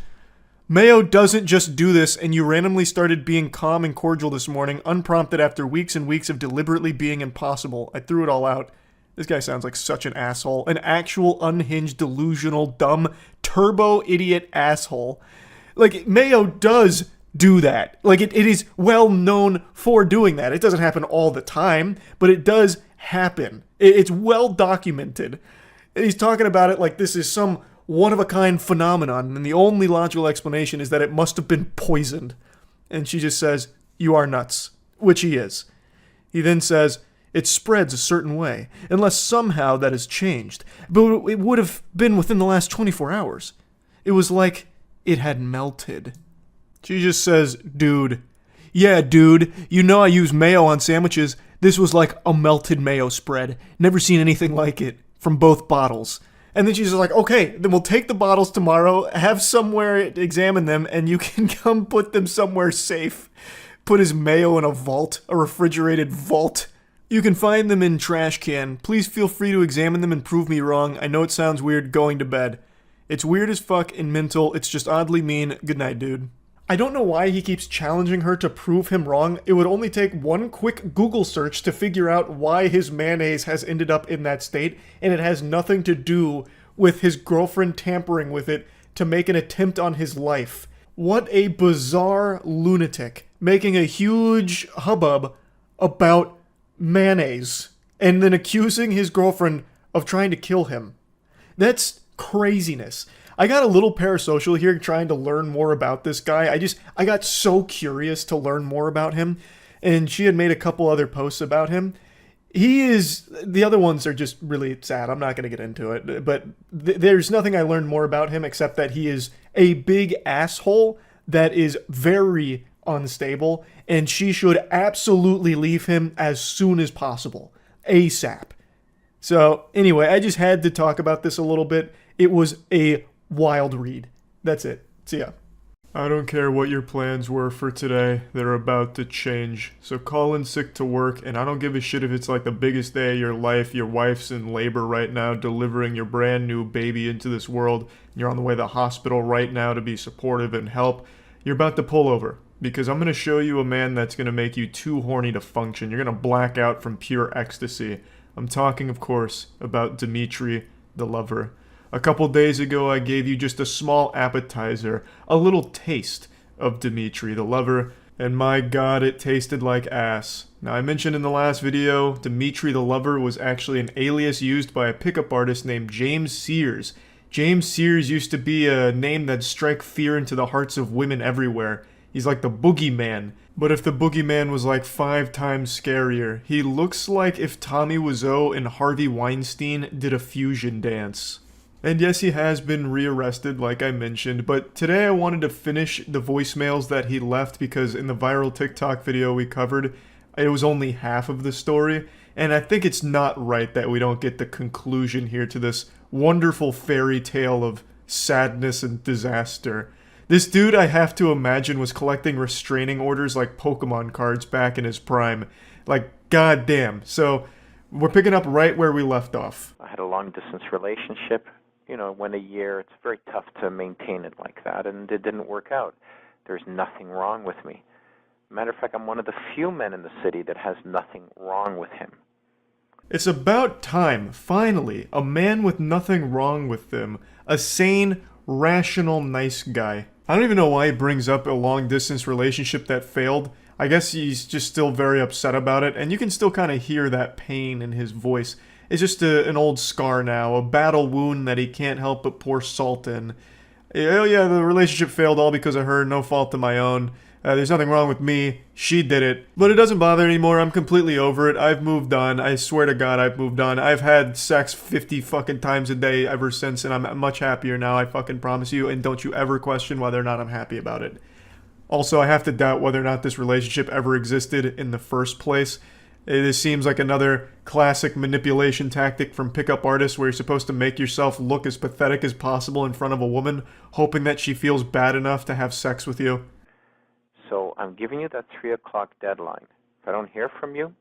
Mayo doesn't just do this, and you randomly started being calm and cordial this morning, unprompted after weeks and weeks of deliberately being impossible. I threw it all out. This guy sounds like such an asshole. An actual unhinged, delusional, dumb, turbo-idiot asshole. Like, Mayo does do that. Like, it is well known for doing that. It doesn't happen all the time, but it does happen. It's well documented. And he's talking about it like this is some one-of-a-kind phenomenon, and the only logical explanation is that it must have been poisoned. And she just says, "You are nuts," which he is. He then says, "It spreads a certain way, unless somehow that has changed. But it would have been within the last 24 hours. It was like it had melted." She just says, "Dude. Yeah, dude, you know I use mayo on sandwiches. This was like a melted mayo spread. Never seen anything like it, from both bottles." And then she's like, "Okay, then we'll take the bottles tomorrow, have somewhere examine them, and you can come put them somewhere safe." Put his mayo in a vault, a refrigerated vault. "You can find them in trash can. Please feel free to examine them and prove me wrong. I know it sounds weird going to bed. It's weird as fuck and mental. It's just oddly mean. Good night, dude." I don't know why he keeps challenging her to prove him wrong. It would only take one quick Google search to figure out why his mayonnaise has ended up in that state, and it has nothing to do with his girlfriend tampering with it to make an attempt on his life. What a bizarre lunatic, making a huge hubbub about mayonnaise, and then accusing his girlfriend of trying to kill him. That's craziness. I got a little parasocial here trying to learn more about this guy. I got so curious to learn more about him, and she had made a couple other posts about him. The other ones are just really sad. I'm not going to get into it, but there's nothing I learned more about him except that he is a big asshole that is very unstable, and she should absolutely leave him as soon as possible. ASAP. So, anyway, I just had to talk about this a little bit. It was a wild read. That's it. See ya. I don't care what your plans were for today, they're about to change. So call in sick to work, and I don't give a shit if it's like the biggest day of your life, your wife's in labor right now, delivering your brand new baby into this world, and you're on the way to the hospital right now to be supportive and help. You're about to pull over, because I'm going to show you a man that's going to make you too horny to function. You're going to black out from pure ecstasy. I'm talking, of course, about Dimitri, the lover. A couple days ago, I gave you just a small appetizer, a little taste of Dimitri, the lover, and my god, it tasted like ass. Now, I mentioned in the last video, Dimitri the lover was actually an alias used by a pickup artist named James Sears. James Sears used to be a name that'd strike fear into the hearts of women everywhere. He's like the boogeyman. But if the boogeyman was like 5 times scarier, he looks like if Tommy Wiseau and Harvey Weinstein did a fusion dance. And yes, he has been rearrested, like I mentioned, but today I wanted to finish the voicemails that he left because in the viral TikTok video we covered, it was only half of the story, and I think it's not right that we don't get the conclusion here to this wonderful fairy tale of sadness and disaster. This dude, I have to imagine, was collecting restraining orders like Pokemon cards back in his prime. Like, goddamn. So, we're picking up right where we left off. I had a long-distance relationship. Went a year. It's very tough to maintain it like that, and it didn't work out. There's nothing wrong with me. Matter of fact, I'm one of the few men in the city that has nothing wrong with him. It's about time, finally, a man with nothing wrong with them. A sane, rational, nice guy. I don't even know why he brings up a long-distance relationship that failed. I guess he's just still very upset about it, and you can still kind of hear that pain in his voice. It's just an old scar now, a battle wound that he can't help but pour salt in. Oh yeah, the relationship failed all because of her, no fault of my own. There's nothing wrong with me, she did it. But it doesn't bother anymore, I'm completely over it, I've moved on, I swear to God I've moved on. I've had sex 50 fucking times a day ever since, and I'm much happier now, I fucking promise you, and don't you ever question whether or not I'm happy about it. Also, I have to doubt whether or not this relationship ever existed in the first place. This seems like another classic manipulation tactic from pickup artists where you're supposed to make yourself look as pathetic as possible in front of a woman, hoping that she feels bad enough to have sex with you. So I'm giving you that 3 o'clock deadline. If I don't hear from you,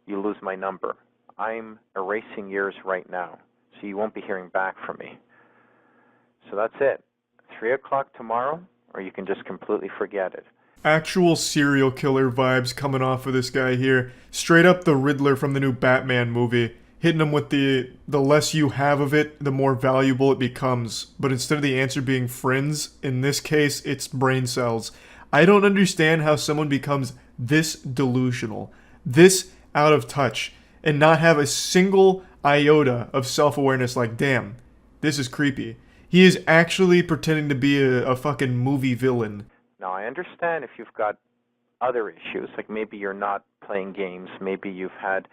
you lose my number. I'm erasing yours right now, so you won't be hearing back from me. So that's it. 3 o'clock tomorrow, or you can just completely forget it. Actual serial killer vibes coming off of this guy here. Straight up the Riddler from the new Batman movie. Hitting him with the less you have of it, the more valuable it becomes. But instead of the answer being friends, in this case, it's brain cells. I don't understand how someone becomes this delusional, this out of touch, and not have a single iota of self-awareness like, damn, this is creepy. He is actually pretending to be a fucking movie villain. Now, I understand if you've got other issues, like maybe you're not playing games, maybe you've had,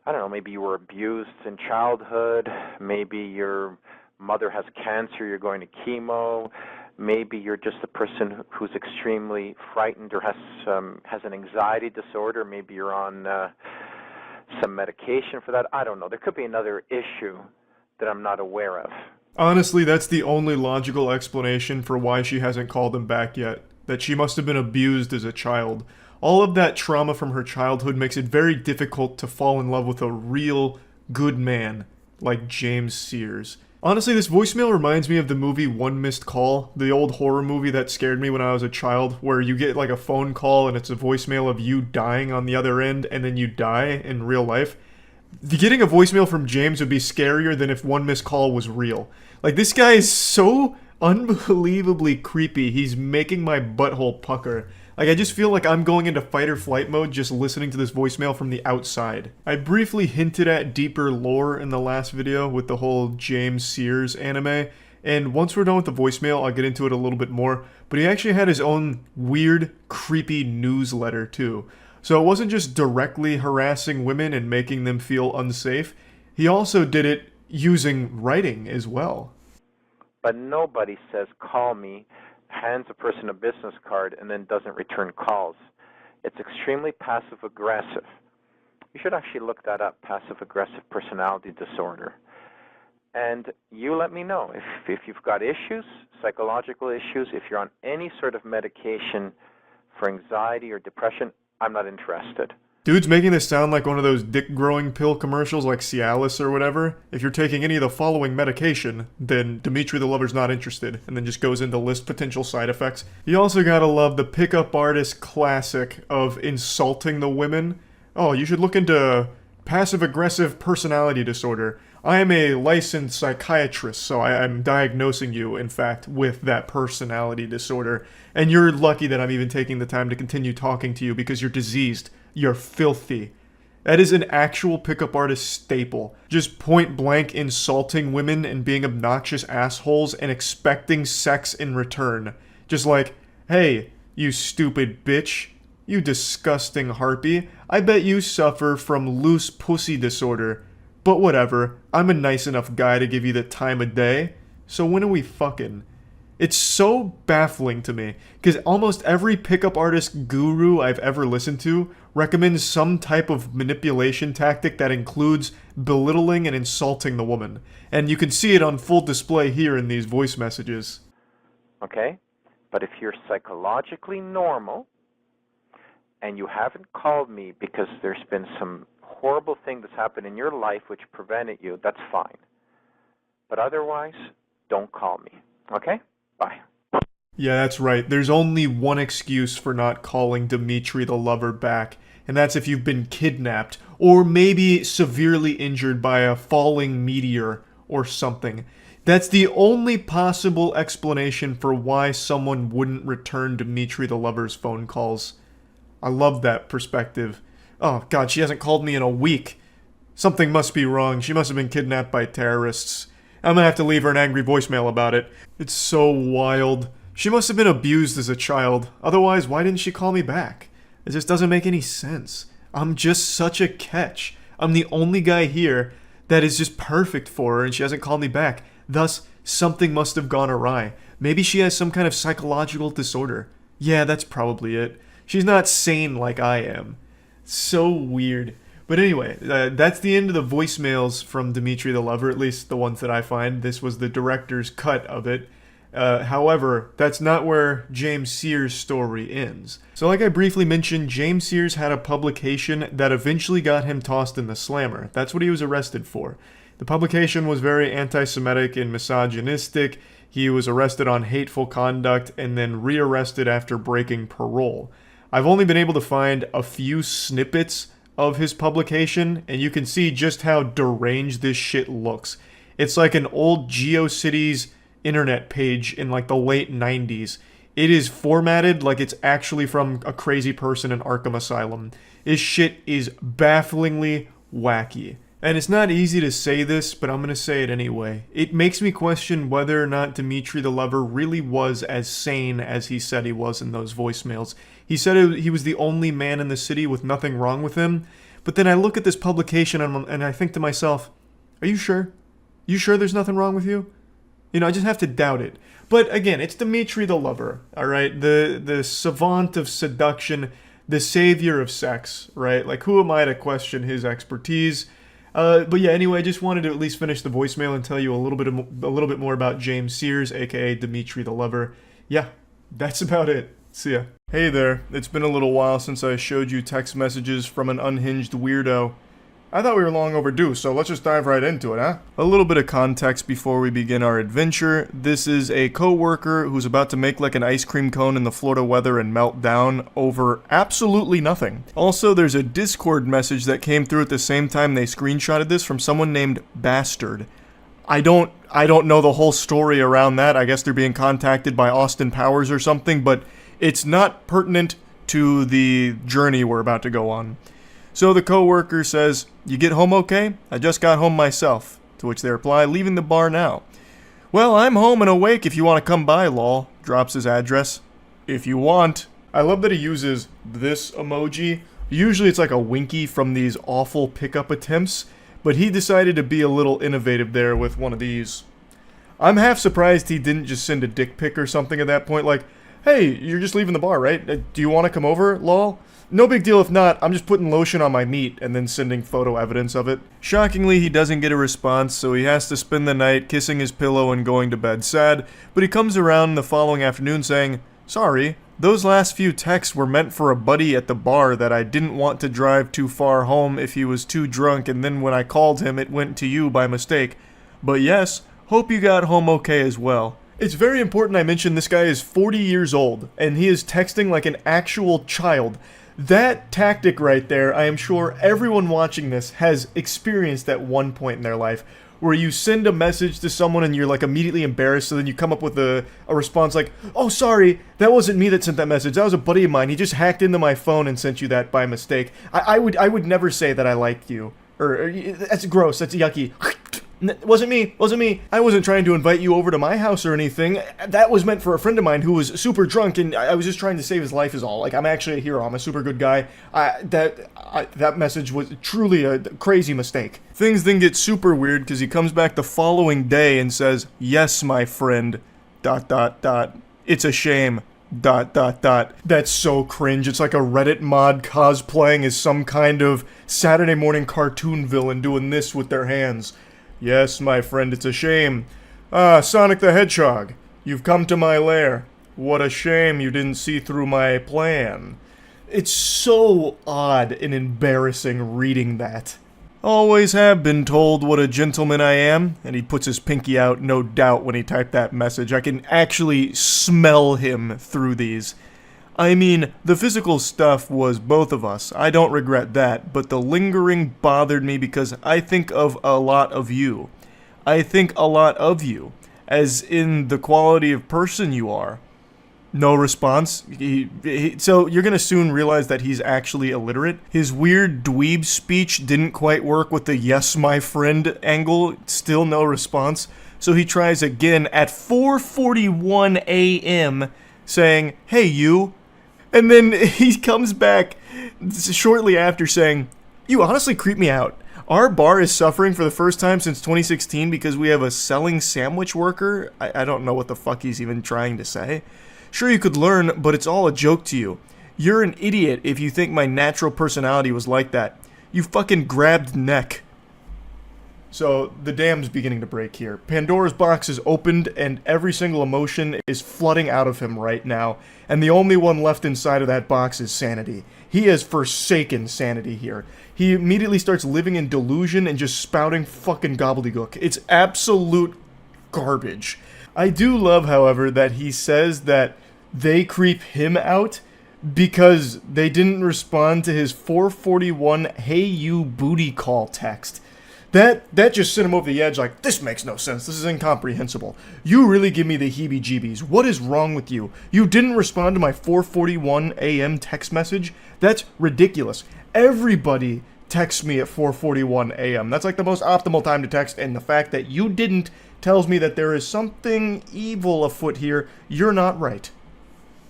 I don't know, maybe you were abused in childhood, maybe your mother has cancer, you're going to chemo, maybe you're just a person who's extremely frightened or has an anxiety disorder, maybe you're on some medication for that. I don't know. There could be another issue that I'm not aware of. Honestly, that's the only logical explanation for why she hasn't called him back yet. That she must have been abused as a child. All of that trauma from her childhood makes it very difficult to fall in love with a real, good man like James Sears. Honestly, this voicemail reminds me of the movie One Missed Call, the old horror movie that scared me when I was a child, where you get like a phone call and it's a voicemail of you dying on the other end and then you die in real life. Getting a voicemail from James would be scarier than if One Missed Call was real. Like, this guy is so unbelievably creepy, he's making my butthole pucker. Like, I just feel like I'm going into fight or flight mode just listening to this voicemail from the outside. I briefly hinted at deeper lore in the last video with the whole James Sears anime, and once we're done with the voicemail, I'll get into it a little bit more, but he actually had his own weird, creepy newsletter too. So it wasn't just directly harassing women and making them feel unsafe, he also did it using writing as well. But nobody says, call me, hands a person a business card, and then doesn't return calls. It's extremely passive-aggressive. You should actually look that up, passive-aggressive personality disorder. And you let me know if you've got issues, psychological issues, if you're on any sort of medication for anxiety or depression, I'm not interested. Dude's making this sound like one of those dick-growing pill commercials like Cialis or whatever. If you're taking any of the following medication, then Dimitri the Lover's not interested, and then just goes into list potential side effects. You also gotta love the pickup artist classic of insulting the women. Oh, you should look into passive-aggressive personality disorder. I am a licensed psychiatrist, so I'm diagnosing you, in fact, with that personality disorder. And you're lucky that I'm even taking the time to continue talking to you because you're diseased. You're filthy. That is an actual pickup artist staple. Just point blank insulting women and being obnoxious assholes and expecting sex in return. Just like, hey, you stupid bitch. You disgusting harpy. I bet you suffer from loose pussy disorder. But whatever, I'm a nice enough guy to give you the time of day. So when are we fucking? It's so baffling to me, because almost every pickup artist guru I've ever listened to recommends some type of manipulation tactic that includes belittling and insulting the woman. And you can see it on full display here in these voice messages. Okay? But if you're psychologically normal, and you haven't called me because there's been some horrible thing that's happened in your life which prevented you, that's fine. But otherwise, don't call me. Okay? Bye. Yeah, that's right. There's only one excuse for not calling Dimitri the Lover back, and that's if you've been kidnapped, or maybe severely injured by a falling meteor or something. That's the only possible explanation for why someone wouldn't return Dimitri the Lover's phone calls. I love that perspective. Oh god, she hasn't called me in a week. Something must be wrong. She must have been kidnapped by terrorists. I'm gonna have to leave her an angry voicemail about it. It's so wild. She must have been abused as a child. Otherwise, why didn't she call me back? It just doesn't make any sense. I'm just such a catch. I'm the only guy here that is just perfect for her and she hasn't called me back. Thus, something must have gone awry. Maybe she has some kind of psychological disorder. Yeah, that's probably it. She's not sane like I am. So weird. But anyway, that's the end of the voicemails from Dimitri the Lover, at least the ones that I find. This was the director's cut of it. However, that's not where James Sears' story ends. So like I briefly mentioned, James Sears had a publication that eventually got him tossed in the slammer. That's what he was arrested for. The publication was very anti-Semitic and misogynistic. He was arrested on hateful conduct and then rearrested after breaking parole. I've only been able to find a few snippets of his publication, and you can see just how deranged this shit looks. It's like an old GeoCities internet page in like the late 90s. It is formatted like it's actually from a crazy person in Arkham Asylum. This shit is bafflingly wacky. And it's not easy to say this, but I'm gonna say it anyway. It makes me question whether or not Dimitri the Lover really was as sane as he said he was in those voicemails. He said he was the only man in the city with nothing wrong with him, but then I look at this publication and I think to myself, are you sure? You sure there's nothing wrong with you? You know, I just have to doubt it. But again, it's Dimitri the Lover, alright? The savant of seduction, the savior of sex, right? Like, who am I to question his expertise? But yeah, anyway, I just wanted to at least finish the voicemail and tell you a little bit more about James Sears, aka Dimitri the Lover. Yeah, that's about it. See ya. Hey there, it's been a little while since I showed you text messages from an unhinged weirdo. I thought we were long overdue, so let's just dive right into it, huh? A little bit of context before we begin our adventure. This is a coworker who's about to make like an ice cream cone in the Florida weather and melt down over absolutely nothing. Also, there's a Discord message that came through at the same time they screenshotted this from someone named Bastard. I don't know the whole story around that. I guess they're being contacted by Austin Powers or something, but it's not pertinent to the journey we're about to go on. So the coworker says, "You get home okay? I just got home myself." To which they reply, "Leaving the bar now." "Well, I'm home and awake if you want to come by, lol." Drops his address. "If you want." I love that he uses this emoji. Usually it's like a winky from these awful pickup attempts, but he decided to be a little innovative there with one of these. I'm half surprised he didn't just send a dick pic or something at that point, like, "Hey, you're just leaving the bar, right? Do you want to come over, lol?" No big deal if not, I'm just putting lotion on my meat and then sending photo evidence of it. Shockingly, he doesn't get a response, so he has to spend the night kissing his pillow and going to bed sad, but he comes around the following afternoon saying, "Sorry, those last few texts were meant for a buddy at the bar that I didn't want to drive too far home if he was too drunk, and then when I called him it went to you by mistake. But yes, hope you got home okay as well." It's very important I mention this guy is 40 years old, and he is texting like an actual child. That tactic right there, I am sure everyone watching this has experienced at one point in their life, where you send a message to someone and you're like immediately embarrassed, so then you come up with a response like, "Oh, sorry, that wasn't me that sent that message, that was a buddy of mine, he just hacked into my phone and sent you that by mistake. I would never say that I liked you." Or that's gross, that's yucky. Wasn't me. I wasn't trying to invite you over to my house or anything. That was meant for a friend of mine who was super drunk, and I was just trying to save his life is all. Like, I'm actually a hero. I'm a super good guy. That message was truly a crazy mistake. Things then get super weird because he comes back the following day and says, "Yes, my friend, ... It's a shame, ... That's so cringe. It's like a Reddit mod cosplaying as some kind of Saturday morning cartoon villain doing this with their hands. "Yes, my friend, it's a shame. Ah, Sonic the Hedgehog, you've come to my lair. What a shame you didn't see through my plan." It's so odd and embarrassing reading that. "Always have been told what a gentleman I am," and he puts his pinky out, no doubt, when he typed that message. I can actually smell him through these. I mean, the physical stuff was both of us, I don't regret that, but the lingering bothered me because I think of a lot of you. I think a lot of you, as in the quality of person you are. No response. So you're gonna soon realize that he's actually illiterate. His weird dweeb speech didn't quite work with the "yes, my friend" angle. Still no response. So he tries again at 4:41 a.m. saying, "Hey, you." And then he comes back shortly after saying, "You honestly creep me out. Our bar is suffering for the first time since 2016 because we have a selling sandwich worker." I don't know what the fuck he's even trying to say. Sure, you could learn, but it's all a joke to you. You're an idiot if you think my natural personality was like that. You fucking grabbed neck. So, the dam's beginning to break here. Pandora's box is opened, and every single emotion is flooding out of him right now. And the only one left inside of that box is sanity. He has forsaken sanity here. He immediately starts living in delusion and just spouting fucking gobbledygook. It's absolute garbage. I do love, however, that he says that they creep him out because they didn't respond to his 441 "Hey you booty call" text. That just sent him over the edge like, this makes no sense, this is incomprehensible. You really give me the heebie-jeebies. What is wrong with you? You didn't respond to my 4:41 a.m. text message? That's ridiculous. Everybody texts me at 4:41 a.m. That's like the most optimal time to text, and the fact that you didn't tells me that there is something evil afoot here. You're not right.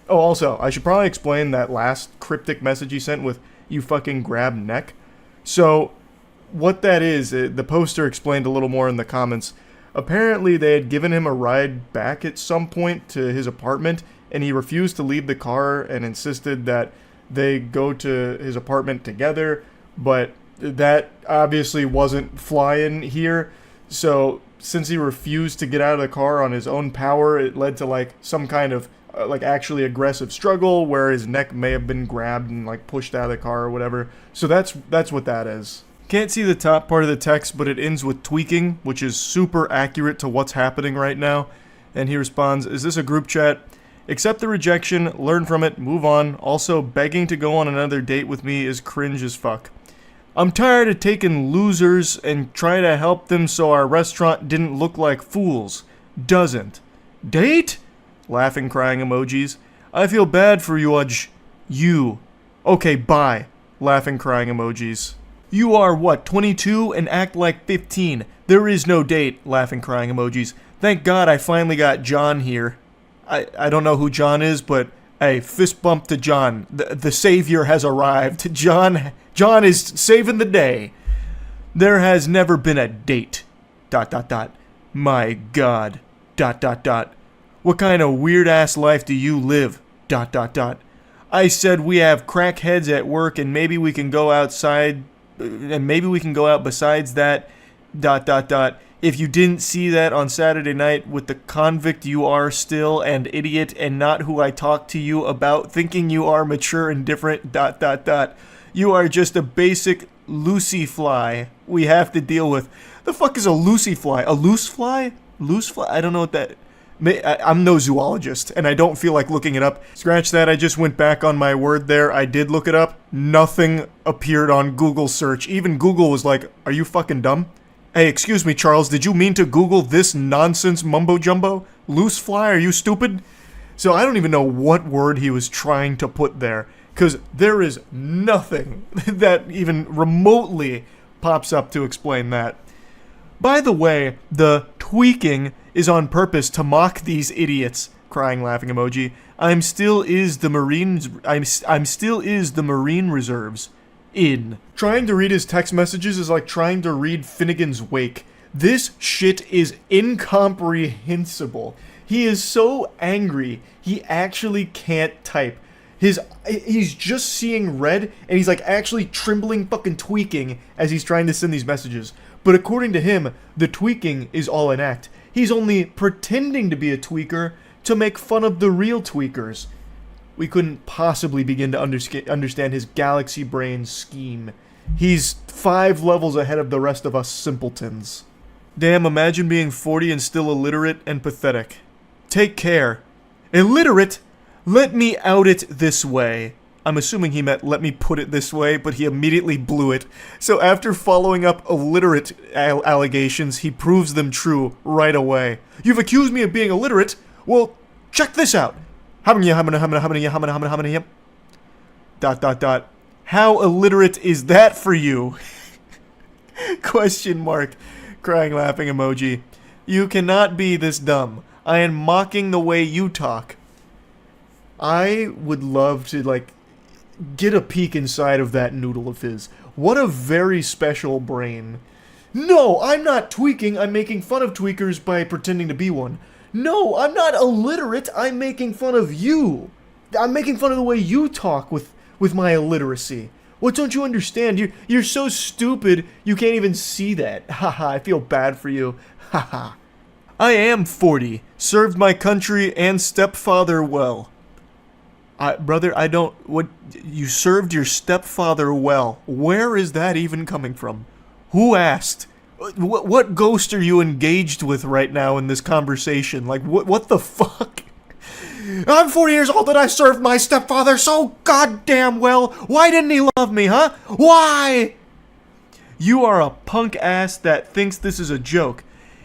Oh, also, I should probably explain that last cryptic message he sent with, "you fucking grab neck." So, what that is, the poster explained a little more in the comments. Apparently, they had given him a ride back at some point to his apartment, and he refused to leave the car and insisted that they go to his apartment together, but that obviously wasn't flying here. So, since he refused to get out of the car on his own power, it led to, like, some kind of, actually aggressive struggle where his neck may have been grabbed and, like, pushed out of the car or whatever. So that's what that is. Can't see the top part of the text, but it ends with tweaking, which is super accurate to what's happening right now. And he responds, "Is this a group chat? Accept the rejection, learn from it, move on. Also, begging to go on another date with me is cringe as fuck. I'm tired of taking losers and try to help them so our restaurant didn't look like fools. Doesn't. Date? Laughing, crying emojis. I feel bad for you, You. Okay, bye. Laughing, crying emojis. You are, what, 22 and act like 15. There is no date. Laughing, crying emojis. Thank God I finally got John here. I don't know who John is, but hey, fist bump to John. The savior has arrived. John is saving the day. There has never been a date. ... My God. ... What kind of weird-ass life do you live? ... I said we have crackheads at work and maybe we can go outside, and maybe we can go out besides that... ... If you didn't see that on Saturday night with the convict you are still and idiot and not who I talked to you about thinking you are mature and different... You are just a basic Lucy fly we have to deal with. The fuck is a Lucy fly? A loose fly? Loose fly? I don't know what that... I'm no zoologist, and I don't feel like looking it up. Scratch that, I just went back on my word there. I did look it up. Nothing appeared on Google search. Even Google was like, are you fucking dumb? Hey, excuse me, Charles, did you mean to Google this nonsense mumbo-jumbo? Loose fly, are you stupid? So I don't even know what word he was trying to put there, because there is nothing that even remotely pops up to explain that. By the way, the tweaking is on purpose to mock these idiots. Crying, laughing emoji. I'm still is the Marine Reserves. In. Trying to read his text messages is like trying to read Finnegan's Wake. This shit is incomprehensible. He is so angry, he actually can't type. He's just seeing red, and he's like actually trembling, fucking tweaking as he's trying to send these messages. But according to him, the tweaking is all an act. He's only pretending to be a tweaker to make fun of the real tweakers. We couldn't possibly begin to understand his galaxy brain scheme. He's 5 levels ahead of the rest of us simpletons. Damn, imagine being 40 and still illiterate and pathetic. Take care. Illiterate? Let me out it this way. I'm assuming he meant let me put it this way, but he immediately blew it. So after following up illiterate allegations, he proves them true right away. You've accused me of being illiterate? Well, check this out. How illiterate is that for you? Question mark. Crying, laughing emoji. You cannot be this dumb. I am mocking the way you talk. I would love to, like, get a peek inside of that noodle of his. What a very special brain. No, I'm not tweaking. I'm making fun of tweakers by pretending to be one. No, I'm not illiterate. I'm making fun of you. I'm making fun of the way you talk with my illiteracy. What don't you understand? You're so stupid you can't even see that. Haha, I feel bad for you. Haha. I am 40. Served my country and stepfather well. Brother, I don't... What... You served your stepfather well. Where is that even coming from? Who asked? What ghost are you engaged with right now in this conversation? Like, what the fuck? I'm 40 years old and I served my stepfather so goddamn well. Why didn't he love me, huh? Why? You are a punk ass that thinks this is a joke.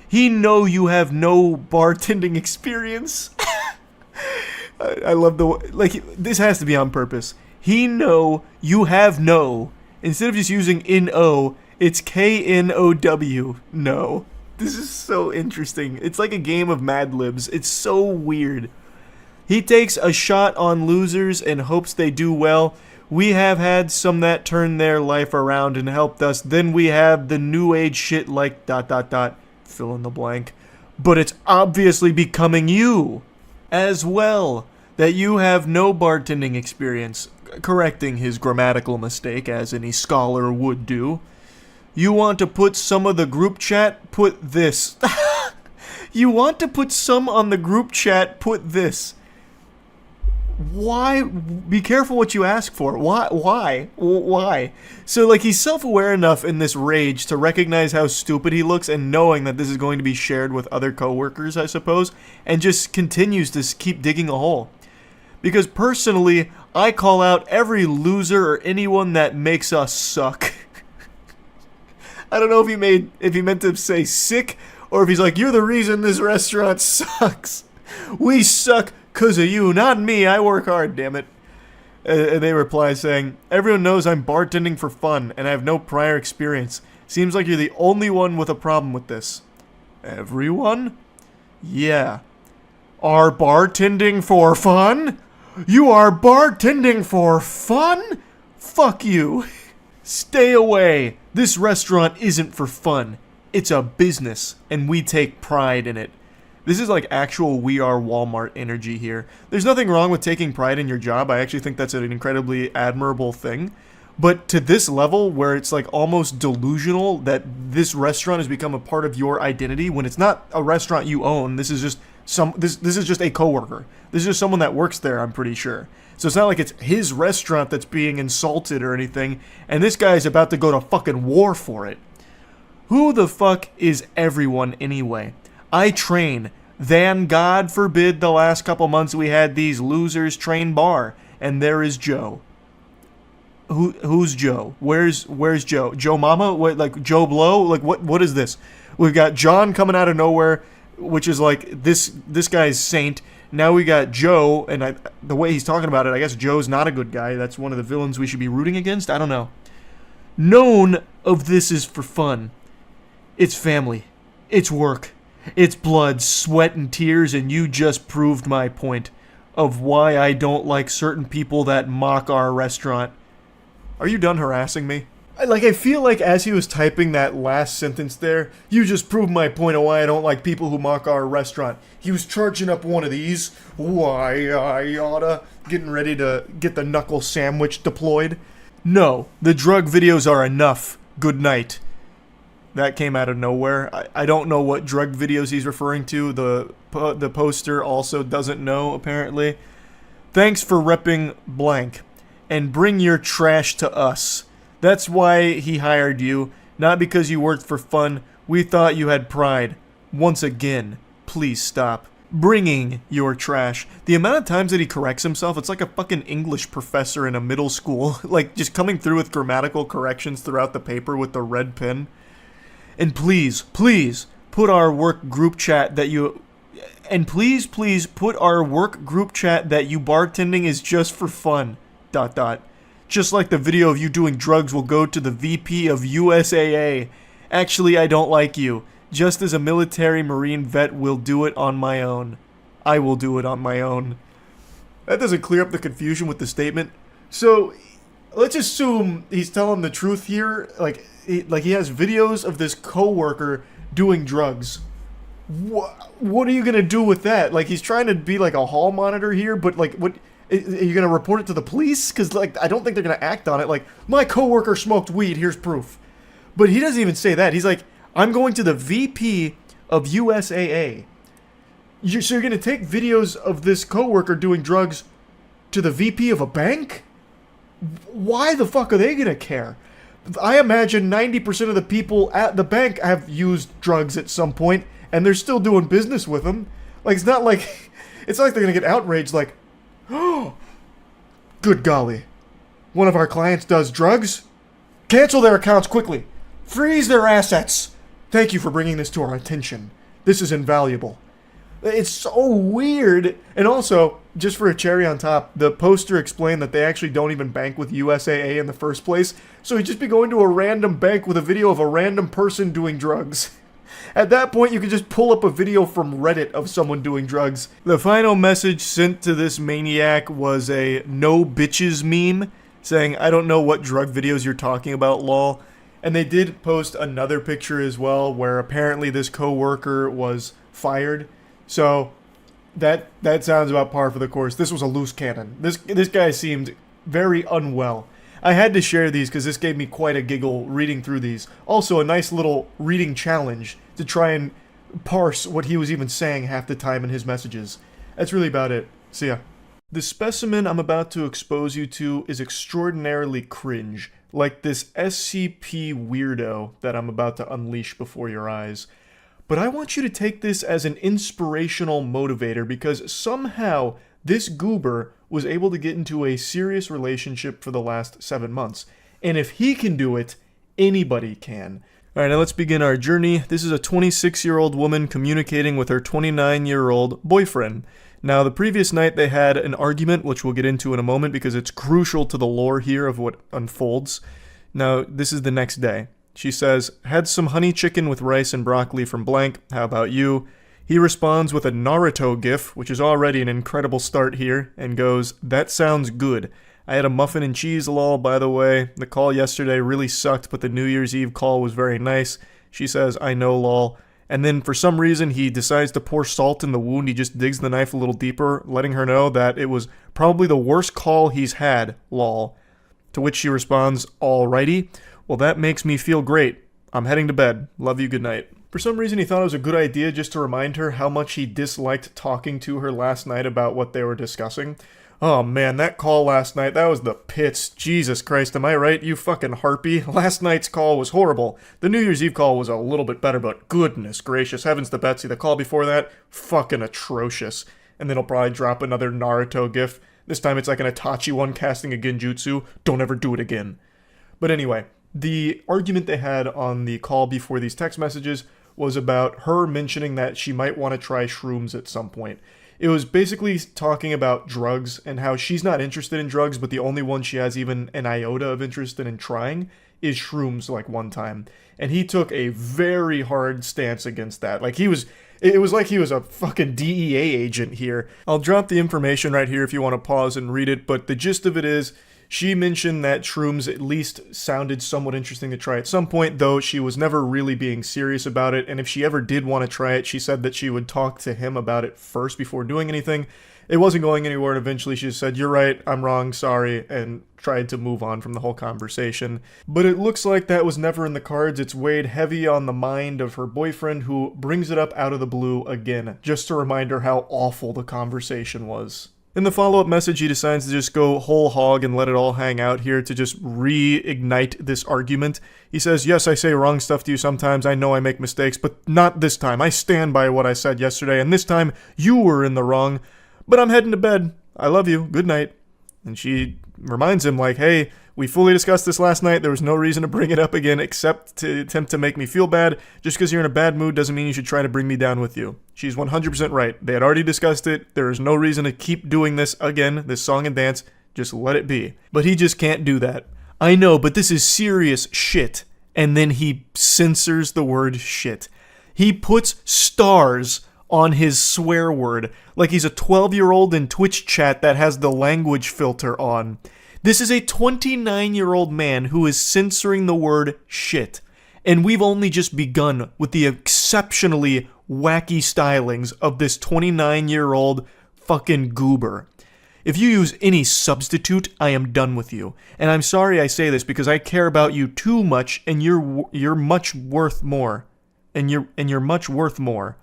He know you have no bartending experience. I love the... Like, this has to be on purpose. He know you have no. Instead of just using N-O, it's K-N-O-W. No. This is so interesting. It's like a game of Mad Libs. It's so weird. He takes a shot on losers and hopes they do well. We have had some that turned their life around and helped us. Then we have the new age shit like ... Fill in the blank. But it's obviously becoming you as well. That you have no bartending experience. Correcting his grammatical mistake as any scholar would do. You want to put some of the group chat? Put this. You want to put some on the group chat? Put this. Why? Be careful what you ask for. Why? So, like, he's self-aware enough in this rage to recognize how stupid he looks and knowing that this is going to be shared with other coworkers, I suppose, and just continues to keep digging a hole. Because personally, I call out every loser or anyone that makes us suck. I don't know if he meant to say sick, or if he's like, you're the reason this restaurant sucks. We suck 'cause of you, not me. I work hard, damn it. And they reply saying, everyone knows I'm bartending for fun, and I have no prior experience. Seems like you're the only one with a problem with this. Everyone? Yeah. Are bartending for fun? You are bartending for fun? Fuck you. Stay away. This restaurant isn't for fun. It's a business, and we take pride in it. This is like actual We Are Walmart energy here. There's nothing wrong with taking pride in your job. I actually think that's an incredibly admirable thing. But to this level, where it's like almost delusional that this restaurant has become a part of your identity, when it's not a restaurant you own, this is just this is just a coworker. This is just someone that works there, I'm pretty sure. So it's not like it's his restaurant that's being insulted or anything, and this guy is about to go to fucking war for it. Who the fuck is everyone anyway? I train. Then, God forbid, the last couple months we had these losers train bar, and there is Joe. Who's Joe? Where's Joe? Joe Mama? What, like Joe Blow? Like what is this? We've got John coming out of nowhere, which is like this guy's saint. Now we got Joe, and the way he's talking about it, I guess Joe's not a good guy. That's one of the villains we should be rooting against. I don't know. None of this is for fun. It's family. It's work. It's blood, sweat, and tears, and you just proved my point of why I don't like certain people that mock our restaurant. Are you done harassing me? I feel like as he was typing that last sentence there, you just proved my point of why I don't like people who mock our restaurant. He was charging up one of these. Why I oughta. Getting ready to get the knuckle sandwich deployed. No, the drug videos are enough. Good night. That came out of nowhere. I don't know what drug videos he's referring to. The poster also doesn't know, apparently. Thanks for repping blank. And bring your trash to us. That's why he hired you, not because you worked for fun. We thought you had pride. Once again, please stop bringing your trash. The amount of times that he corrects himself, it's like a fucking English professor in a middle school. Like, just coming through with grammatical corrections throughout the paper with the red pen. And please, put our work group chat that you... And please put our work group chat that you bartending is just for fun. ... Just like the video of you doing drugs will go to the VP of USAA. Actually, I don't like you. Just as a military Marine vet will do it on my own. I will do it on my own. That doesn't clear up the confusion with the statement. So, let's assume he's telling the truth here. Like he has videos of this coworker doing drugs. What are you gonna do with that? Like, he's trying to be like a hall monitor here, but like, what? Are you gonna report it to the police? Because like, I don't think they're gonna act on it. Like, my coworker smoked weed. Here's proof. But he doesn't even say that. He's like, I'm going to the VP of USAA. So you're gonna take videos of this coworker doing drugs to the VP of a bank? Why the fuck are they gonna care? I imagine 90% of the people at the bank have used drugs at some point, and they're still doing business with them. Like, it's not like they're gonna get outraged like, oh, good golly, one of our clients does drugs? Cancel their accounts quickly. Freeze their assets. Thank you for bringing this to our attention. This is invaluable. It's so weird. And also, just for a cherry on top, the poster explained that they actually don't even bank with USAA in the first place. So he'd just be going to a random bank with a video of a random person doing drugs. At that point, you could just pull up a video from Reddit of someone doing drugs. The final message sent to this maniac was a no bitches meme saying, I don't know what drug videos you're talking about, lol. And they did post another picture as well where apparently this coworker was fired. So that sounds about par for the course. This was a loose cannon. This guy seemed very unwell. I had to share these because this gave me quite a giggle reading through these. Also, a nice little reading challenge to try and parse what he was even saying half the time in his messages. That's really about it. See ya. The specimen I'm about to expose you to is extraordinarily cringe, like this SCP weirdo that I'm about to unleash before your eyes. But I want you to take this as an inspirational motivator because somehow this goober was able to get into a serious relationship for the last 7 months. And if he can do it, anybody can. Alright, now let's begin our journey. This is a 26-year-old woman communicating with her 29-year-old boyfriend. Now, the previous night they had an argument, which we'll get into in a moment because it's crucial to the lore here of what unfolds. Now, this is the next day. She says, had some honey chicken with rice and broccoli from blank, how about you? He responds with a Naruto gif, which is already an incredible start here, and goes, that sounds good. I had a muffin and cheese lol, by the way. The call yesterday really sucked, but the New Year's Eve call was very nice. She says, I know lol. And then for some reason he decides to pour salt in the wound. He just digs the knife a little deeper, letting her know that it was probably the worst call he's had, lol. To which she responds, alrighty. Well, that makes me feel great. I'm heading to bed. Love you, good night. For some reason, he thought it was a good idea just to remind her how much he disliked talking to her last night about what they were discussing. Oh man, that call last night, that was the pits. Jesus Christ, am I right, you fucking harpy? Last night's call was horrible. The New Year's Eve call was a little bit better, but goodness gracious, heavens to Betsy, the call before that, fucking atrocious. And then he'll probably drop another Naruto gif. This time it's like an Itachi one casting a genjutsu. Don't ever do it again. But anyway, the argument they had on the call before these text messages was about her mentioning that she might want to try shrooms at some point. It was basically talking about drugs and how she's not interested in drugs, but the only one she has even an iota of interest in trying is shrooms like one time. And he took a very hard stance against that. Like it was like he was a fucking DEA agent here. I'll drop the information right here if you want to pause and read it, but the gist of it is, she mentioned that shrooms at least sounded somewhat interesting to try at some point, though she was never really being serious about it, and if she ever did want to try it, she said that she would talk to him about it first before doing anything. It wasn't going anywhere, and eventually she just said, you're right, I'm wrong, sorry, and tried to move on from the whole conversation. But it looks like that was never in the cards. It's weighed heavy on the mind of her boyfriend, who brings it up out of the blue again, just to remind her how awful the conversation was. In the follow-up message, he decides to just go whole hog and let it all hang out here to just reignite this argument. He says, yes, I say wrong stuff to you sometimes. I know I make mistakes, but not this time. I stand by what I said yesterday, and this time you were in the wrong. But I'm heading to bed. I love you. Good night. And she reminds him, like, hey, we fully discussed this last night. There was no reason to bring it up again except to attempt to make me feel bad. Just because you're in a bad mood doesn't mean you should try to bring me down with you. She's 100% right. They had already discussed it. There is no reason to keep doing this again, this song and dance. Just let it be. But he just can't do that. I know, but this is serious shit. And then he censors the word shit. He puts stars on his swear word like he's a 12-year-old in Twitch chat that has the language filter on. This is a 29-year-old man who is censoring the word shit. And we've only just begun with the exceptionally wacky stylings of this 29-year-old fucking goober. If you use any substitute, I am done with you. And I'm sorry I say this because I care about you too much, and you're much worth more. And you're much worth more.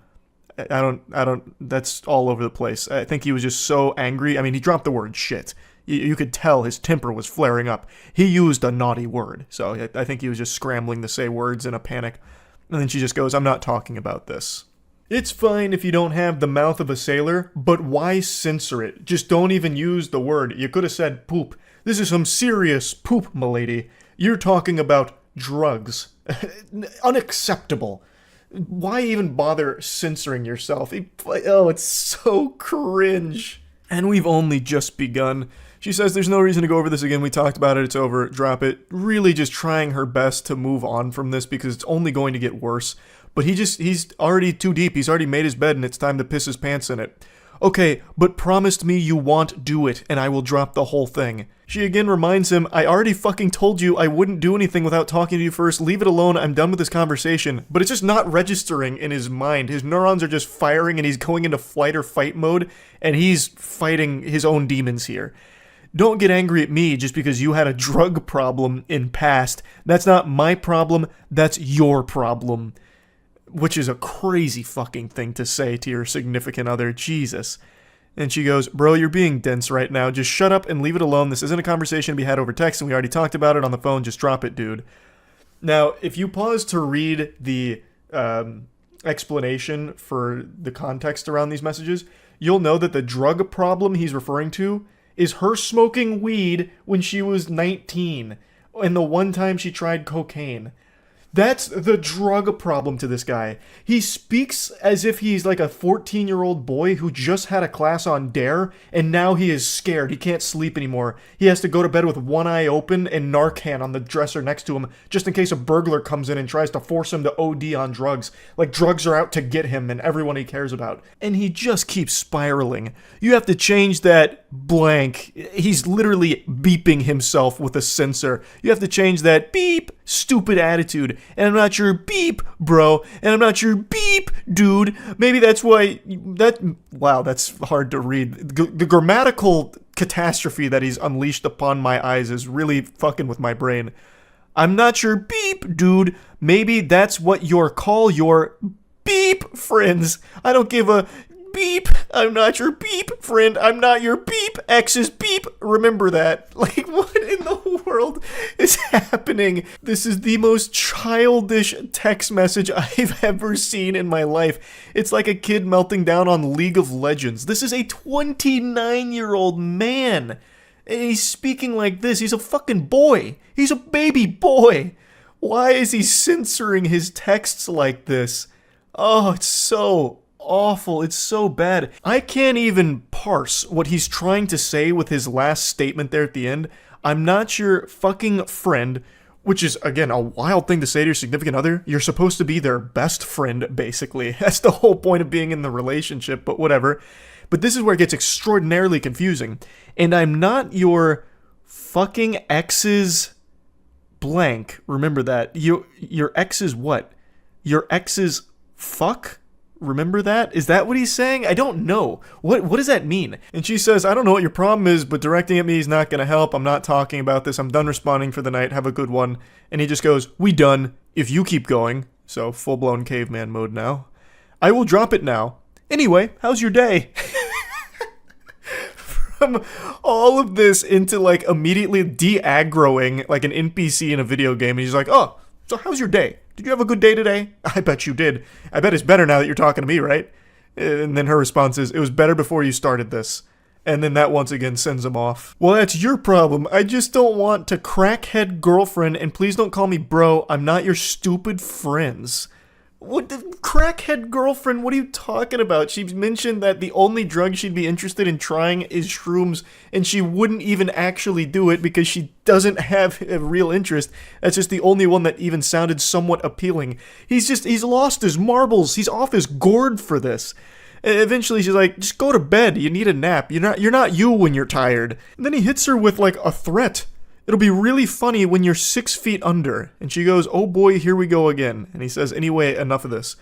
I don't, that's all over the place. I think he was just so angry. I mean, he dropped the word shit. You could tell his temper was flaring up. He used a naughty word. So I think he was just scrambling to say words in a panic. And then she just goes, I'm not talking about this. It's fine if you don't have the mouth of a sailor, but why censor it? Just don't even use the word. You could have said poop. This is some serious poop, m'lady. You're talking about drugs. Unacceptable. Why even bother censoring yourself? Oh, it's so cringe. And we've only just begun. She says there's no reason to go over this again. We talked about it. It's over. Drop it. Really just trying her best to move on from this because it's only going to get worse. But he's already too deep. He's already made his bed and it's time to piss his pants in it. Okay, but promised me you won't do it and I will drop the whole thing. She again reminds him, I already fucking told you I wouldn't do anything without talking to you first. Leave it alone. I'm done with this conversation. But it's just not registering in his mind. His neurons are just firing and he's going into flight or fight mode and he's fighting his own demons here. Don't get angry at me just because you had a drug problem in past. That's not my problem. That's your problem. Which is a crazy fucking thing to say to your significant other. Jesus. And she goes, bro, you're being dense right now. Just shut up and leave it alone. This isn't a conversation to be had over text, and we already talked about it on the phone. Just drop it, dude. Now, if you pause to read the explanation for the context around these messages, you'll know that the drug problem he's referring to is her smoking weed when she was 19, and the one time she tried cocaine. That's the drug problem to this guy. He speaks as if he's like a 14-year-old boy who just had a class on Dare, and now he is scared. He can't sleep anymore. He has to go to bed with one eye open and Narcan on the dresser next to him, just in case a burglar comes in and tries to force him to OD on drugs. Like drugs are out to get him and everyone he cares about. And he just keeps spiraling. You have to change that blank. He's literally beeping himself with a sensor. You have to change that beep, stupid attitude. And I'm not your beep, bro. And I'm not your beep, dude. Maybe that's why wow, that's hard to read. The grammatical catastrophe that he's unleashed upon my eyes is really fucking with my brain. I'm not your beep, dude. Maybe that's what you're call your beep friends. I don't give a beep. I'm not your beep friend. I'm not your beep. X is beep. Remember that. Like, what in the world is happening? This is the most childish text message I've ever seen in my life. It's like a kid melting down on League of Legends. This is a 29-year-old man. And he's speaking like this. He's a fucking boy. He's a baby boy. Why is he censoring his texts like this? Oh, it's so awful. It's so bad. I can't even parse what he's trying to say with his last statement there at the end. I'm not your fucking friend, which is, again, a wild thing to say to your significant other. You're supposed to be their best friend, basically. That's the whole point of being in the relationship, but whatever. But this is where it gets extraordinarily confusing. And I'm not your fucking ex's blank. Remember that. Your ex's what? Your ex's fuck? Remember that? Is that what he's saying? I don't know. What does that mean? And she says, I don't know what your problem is, but directing at me is not going to help. I'm not talking about this. I'm done responding for the night. Have a good one. And he just goes, we done. If you keep going. So full-blown caveman mode now. I will drop it now. Anyway, how's your day? From all of this into like immediately de-aggroing like an NPC in a video game. And he's like, oh, so how's your day? Did you have a good day today? I bet you did. I bet it's better now that you're talking to me, right? And then her response is, it was better before you started this. And then that once again sends him off. Well, that's your problem. I just don't want to crackhead girlfriend, and please don't call me bro. I'm not your stupid friends. What the crackhead girlfriend? What are you talking about? She mentioned that the only drug she'd be interested in trying is shrooms, and she wouldn't even actually do it because she doesn't have a real interest. That's just the only one that even sounded somewhat appealing. He's lost his marbles. He's off his gourd for this. And eventually she's like, just go to bed. You need a nap. You're not you when you're tired. And then he hits her with like a threat. It'll be really funny when you're 6 feet under. And she goes, oh boy, here we go again. And he says, anyway, enough of this.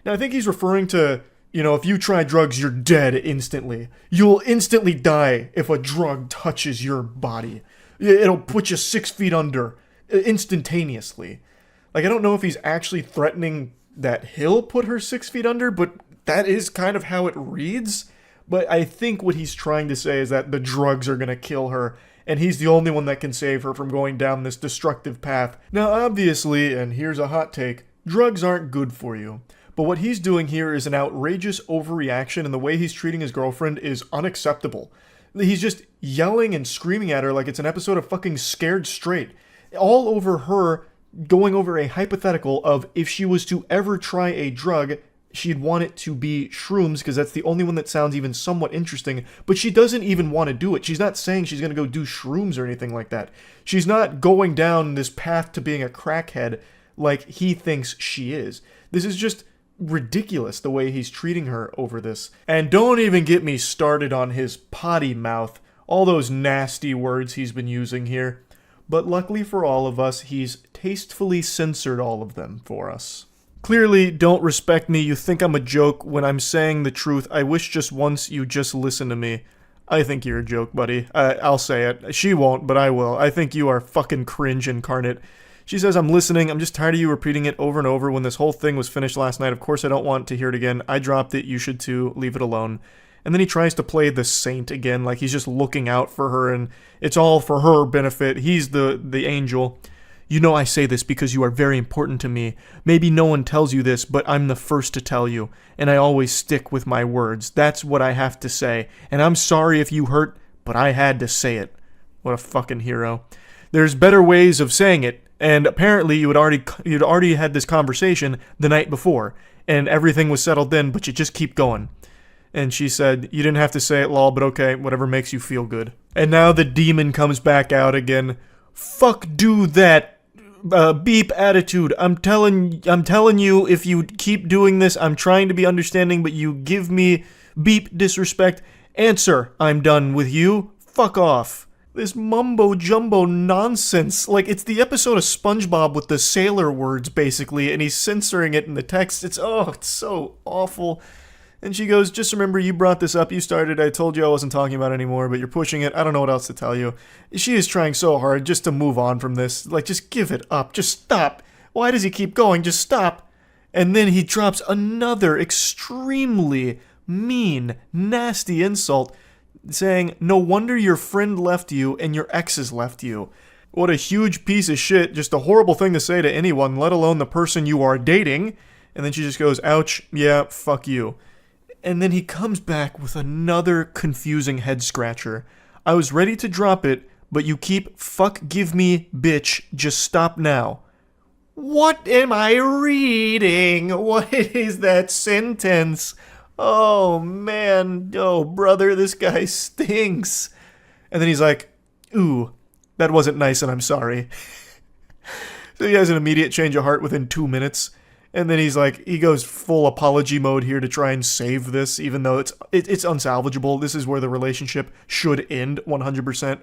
Now, I think he's referring to, if you try drugs, you're dead instantly. You'll instantly die if a drug touches your body. It'll put you 6 feet under instantaneously. Like, I don't know if he's actually threatening that he'll put her 6 feet under, but that is kind of how it reads. But I think what he's trying to say is that the drugs are going to kill her, and he's the only one that can save her from going down this destructive path. Now, obviously, and here's a hot take, drugs aren't good for you. But what he's doing here is an outrageous overreaction, and the way he's treating his girlfriend is unacceptable. He's just yelling and screaming at her like it's an episode of fucking Scared Straight. All over her, going over a hypothetical of if she was to ever try a drug, she'd want it to be shrooms because that's the only one that sounds even somewhat interesting, but she doesn't even want to do it. She's not saying she's going to go do shrooms or anything like that. She's not going down this path to being a crackhead like he thinks she is. This is just ridiculous the way he's treating her over this. And don't even get me started on his potty mouth, all those nasty words he's been using here. But luckily for all of us, he's tastefully censored all of them for us. Clearly, don't respect me. You think I'm a joke when I'm saying the truth. I wish just once you just listen to me. I think you're a joke, buddy. I'll say it. She won't, but I will. I think you are fucking cringe incarnate. She says, I'm listening. I'm just tired of you repeating it over and over when this whole thing was finished last night. Of course, I don't want to hear it again. I dropped it. You should too. Leave it alone. And then he tries to play the saint again, like he's just looking out for her and it's all for her benefit. He's the angel. You know I say this because you are very important to me. Maybe no one tells you this, but I'm the first to tell you. And I always stick with my words. That's what I have to say. And I'm sorry if you hurt, but I had to say it. What a fucking hero. There's better ways of saying it. And apparently you'd already had this conversation the night before. And everything was settled then, but you just keep going. And she said, you didn't have to say it, lol, but okay, whatever makes you feel good. And now the demon comes back out again. Fuck do that. Beep attitude. I'm telling you, if you keep doing this, I'm trying to be understanding, but you give me beep disrespect. Answer, I'm done with you. Fuck off. This mumbo jumbo nonsense. Like, it's the episode of SpongeBob with the sailor words, basically, and he's censoring it in the text. It's so awful. And she goes, just remember you brought this up, you started, I told you I wasn't talking about it anymore, but you're pushing it, I don't know what else to tell you. She is trying so hard just to move on from this, like just give it up, just stop. Why does he keep going? Just stop. And then he drops another extremely mean, nasty insult, saying, no wonder your friend left you and your exes left you. What a huge piece of shit, just a horrible thing to say to anyone, let alone the person you are dating. And then she just goes, ouch, yeah, fuck you. And then he comes back with another confusing head scratcher. I was ready to drop it, but you keep fuck give me bitch, just stop now. What am I reading? What is that sentence? Oh man, oh brother, this guy stinks. And then he's like, ooh, that wasn't nice and I'm sorry. So he has an immediate change of heart within 2 minutes. And then he's like, he goes full apology mode here to try and save this, even though it's unsalvageable. This is where the relationship should end 100%.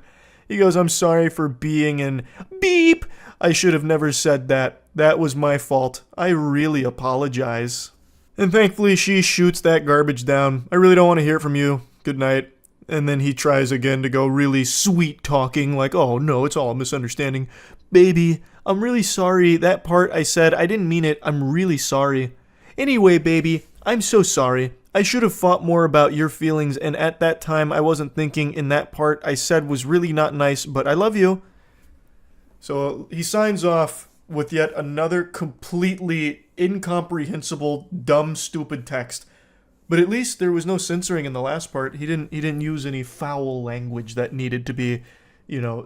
He goes, I'm sorry for being an beep. I should have never said that. That was my fault. I really apologize. And thankfully she shoots that garbage down. I really don't want to hear from you. Good night. And then he tries again to go really sweet talking, like, oh no, it's all a misunderstanding. Baby, I'm really sorry. That part I said, I didn't mean it. I'm really sorry. Anyway, baby, I'm so sorry. I should have thought more about your feelings, and at that time I wasn't thinking, in that part I said was really not nice, but I love you. So he signs off with yet another completely incomprehensible, dumb, stupid text. But at least there was no censoring in the last part. He didn't use any foul language that needed to be,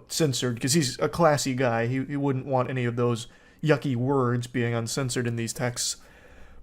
censored, because he's a classy guy. He wouldn't want any of those yucky words being uncensored in these texts.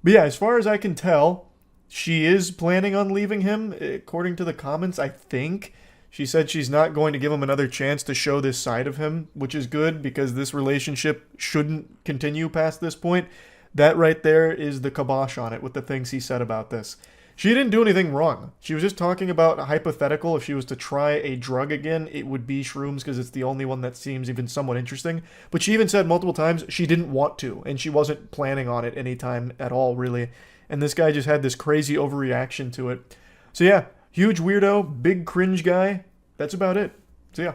But yeah, as far as I can tell, she is planning on leaving him, according to the comments, I think. She said she's not going to give him another chance to show this side of him, which is good, because this relationship shouldn't continue past this point. That right there is the kibosh on it with the things he said about this. She didn't do anything wrong. She was just talking about a hypothetical. If she was to try a drug again, it would be shrooms because it's the only one that seems even somewhat interesting. But she even said multiple times she didn't want to, and she wasn't planning on it anytime at all, really. and this guy just had this crazy overreaction to it. So yeah, huge weirdo, big cringe guy. That's about it. So yeah.